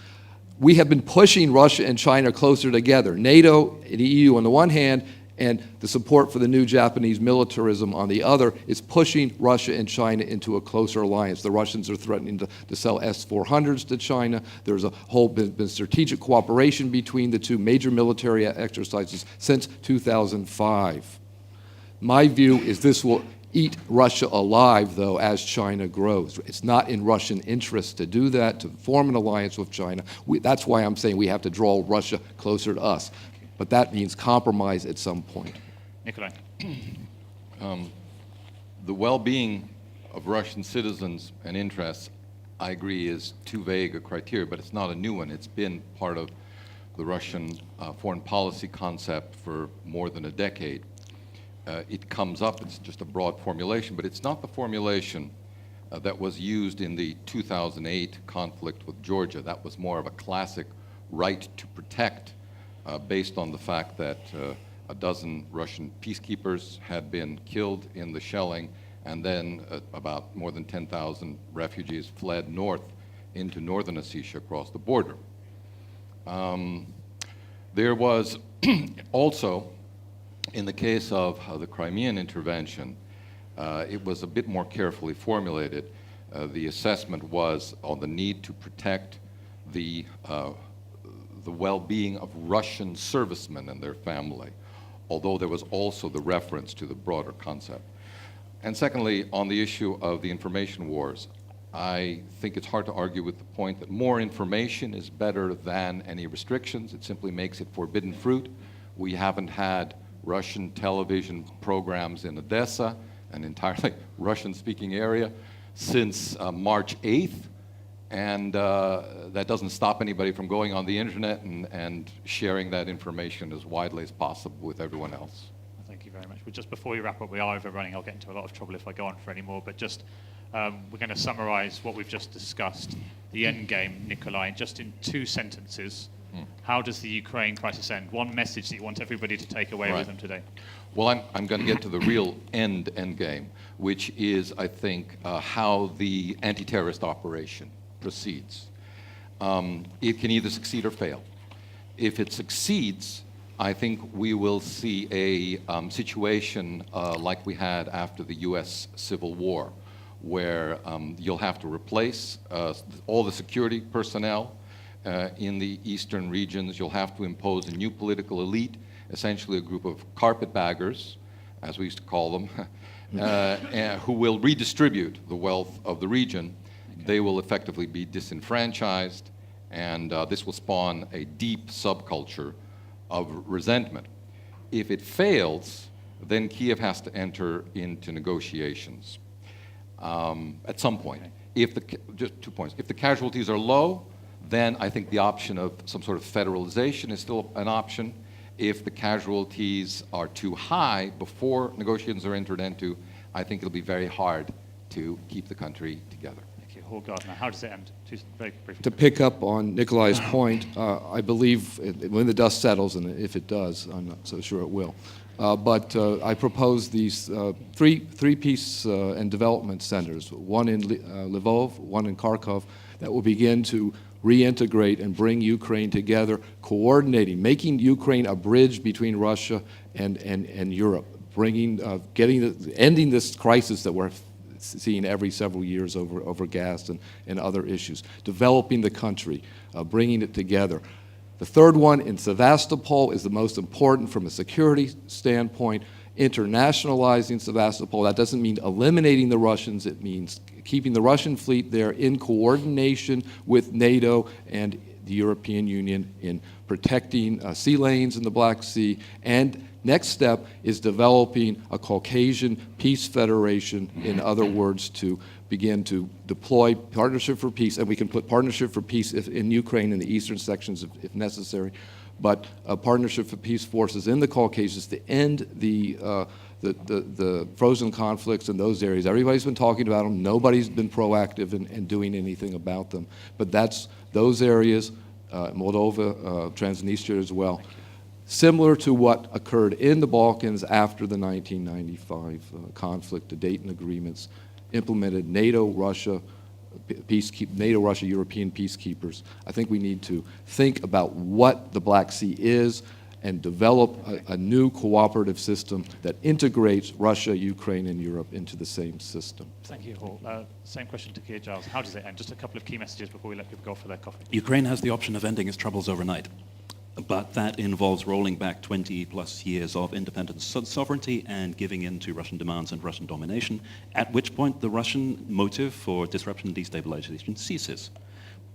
[SPEAKER 3] We have been pushing Russia and China closer together. NATO and the EU on the one hand, and the support for the new Japanese militarism on the other is pushing Russia and China into a closer alliance. The Russians are threatening to sell S-400s to China. There's a whole been strategic cooperation between the two, major military exercises since 2005. My view is this will eat Russia alive, though, as China grows. It's not in Russian interest to do that, to form an alliance with China. That's why I'm saying we have to draw Russia closer to us. But that means compromise at some point.
[SPEAKER 1] Nicolai.
[SPEAKER 5] The well-being of Russian citizens and interests, I agree, is too vague a criteria, but it's not a new one. It's been part of the Russian foreign policy concept for more than a decade. It comes up, it's just a broad formulation, but it's not the formulation that was used in the 2008 conflict with Georgia. That was more of a classic right to protect, based on the fact that a dozen Russian peacekeepers had been killed in the shelling, and then about more than 10,000 refugees fled north into northern Ossetia across the border. There was also, in the case of the Crimean intervention, it was a bit more carefully formulated. The assessment was on the need to protect the well-being of Russian servicemen and their family, although there was also the reference to the broader concept. And secondly, on the issue of the information wars, I think it's hard to argue with the point that more information is better than any restrictions. It simply makes it forbidden fruit. We haven't had Russian television programs in Odessa, an entirely Russian-speaking area, since March 8th. And that doesn't stop anybody from going on the internet and sharing that information as widely as possible with everyone else.
[SPEAKER 1] Thank you very much. But just before we wrap up, we are overrunning. I'll get into a lot of trouble if I go on for any more. But just we're going to summarize what we've just discussed, the end game, Nicolai, just in 2 sentences. How does the Ukraine crisis end? One message that you want everybody to take away with them today.
[SPEAKER 5] Well, I'm going to get to the real end game, which is, I think, how the anti-terrorist operation proceeds. It can either succeed or fail. If it succeeds, I think we will see a situation like we had after the US Civil War, where you'll have to replace all the security personnel in the eastern regions. You'll have to impose a new political elite, essentially a group of carpetbaggers, as we used to call them, who will redistribute the wealth of the region. They will effectively be disenfranchised, and this will spawn a deep subculture of resentment. If it fails, then Kiev has to enter into negotiations at some point. Just 2 points. If the casualties are low, then I think the option of some sort of federalization is still an option. If the casualties are too high before negotiations are entered into, I think it'll be very hard to keep the country together.
[SPEAKER 1] Thank you. Hall Gardner. How does it end? Very briefly.
[SPEAKER 3] To pick up on Nicolai's point, I believe when the dust settles, and if it does, I'm not so sure it will, but I propose these three peace and development centers, one in Lvov, one in Kharkov, that will begin to reintegrate and bring Ukraine together, coordinating, making Ukraine a bridge between Russia and Europe, ending this crisis that we're seeing every several years over gas and other issues, developing the country, bringing it together. The third one in Sevastopol is the most important from a security standpoint, internationalizing Sevastopol. That doesn't mean eliminating the Russians, it means keeping the Russian fleet there in coordination with NATO and the European Union in protecting sea lanes in the Black Sea. And next step is developing a Caucasian Peace Federation, in other words, to begin to deploy Partnership for Peace, and we can put Partnership for Peace in Ukraine in the eastern sections if necessary, but a Partnership for Peace forces in the Caucasus to end the frozen conflicts in those areas. Everybody's been talking about them. Nobody's been proactive in doing anything about them. But that's those areas, Moldova, Transnistria as well, similar to what occurred in the Balkans after the 1995 conflict, the Dayton agreements, implemented NATO-Russia European peacekeepers. I think we need to think about what the Black Sea is and develop a new cooperative system that integrates Russia, Ukraine, and Europe into the same system.
[SPEAKER 1] Thank you, Hall. Same question to Keir Giles. How does it end? Just a couple of key messages before we let people go for their coffee.
[SPEAKER 2] Ukraine has the option of ending its troubles overnight, but that involves rolling back 20 plus years of independent sovereignty and giving in to Russian demands and Russian domination, at which point the Russian motive for disruption and destabilization ceases.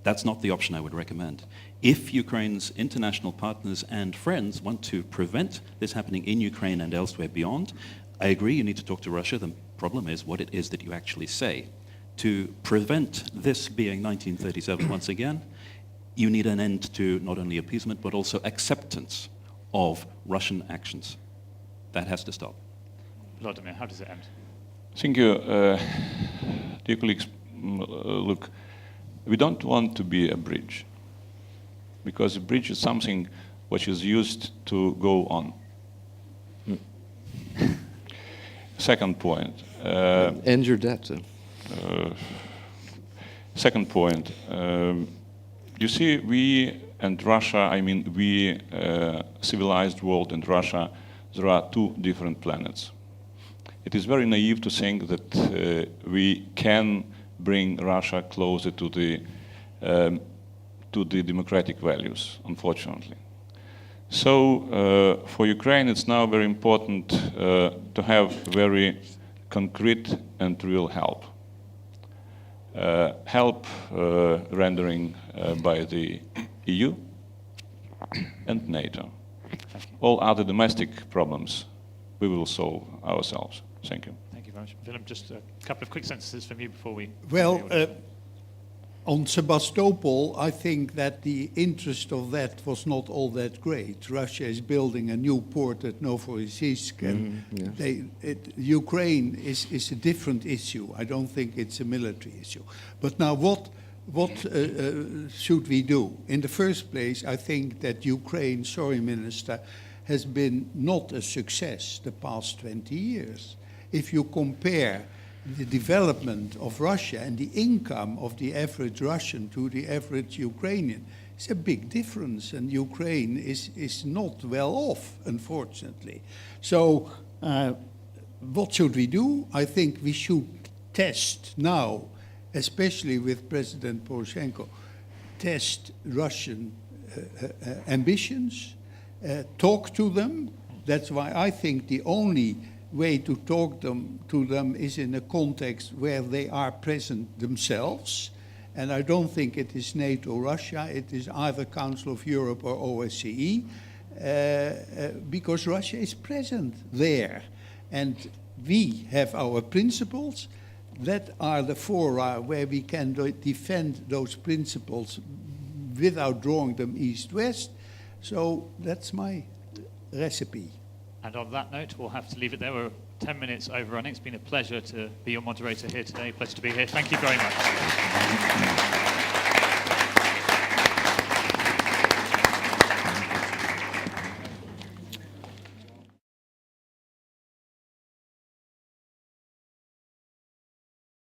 [SPEAKER 2] That's not the option I would recommend. If Ukraine's international partners and friends want to prevent this happening in Ukraine and elsewhere beyond, I agree you need to talk to Russia. The problem is what it is that you actually say. To prevent this being 1937 once again, you need an end to not only appeasement but also acceptance of Russian actions. That has to stop.
[SPEAKER 1] Volodymyr, how does it end?
[SPEAKER 4] Thank you. Dear colleagues, look, we don't want to be a bridge, because a bridge is something which is used to go on. Second point.
[SPEAKER 3] End your debt.
[SPEAKER 4] Second point. You see, we and Russia, I mean we, civilized world and Russia, there are two different planets. It is very naive to think that we can bring Russia closer to the democratic values, unfortunately. So for Ukraine, it's now very important to have very concrete and real help. Help rendering by the EU and NATO. All other domestic problems we will solve ourselves. Thank you.
[SPEAKER 1] Thank you very much. Willem, just a couple of quick sentences from you before we...
[SPEAKER 6] Well, on Sebastopol, I think that the interest of that was not all that great. Russia is building a new port at Novorossiysk, and Ukraine is a different issue. I don't think it's a military issue. But now what should we do? In the first place, I think that Ukraine, sorry Minister, has been not a success the past 20 years. If you compare the development of Russia and the income of the average Russian to the average Ukrainian, it's a big difference, and Ukraine is not well off, unfortunately. So what should we do? I think we should test now, especially with President Poroshenko, test Russian ambitions, talk to them. That's why I think the only way to talk to them is in a context where they are present themselves. And I don't think it is NATO Russia, it is either Council of Europe or OSCE, because Russia is present there. And we have our principles that are the fora where we can defend those principles without drawing them east-west. So that's my recipe.
[SPEAKER 1] And on that note, we'll have to leave it there. We're 10 minutes overrunning. It's been a pleasure to be your moderator here today. Pleasure to be here. Thank you very much.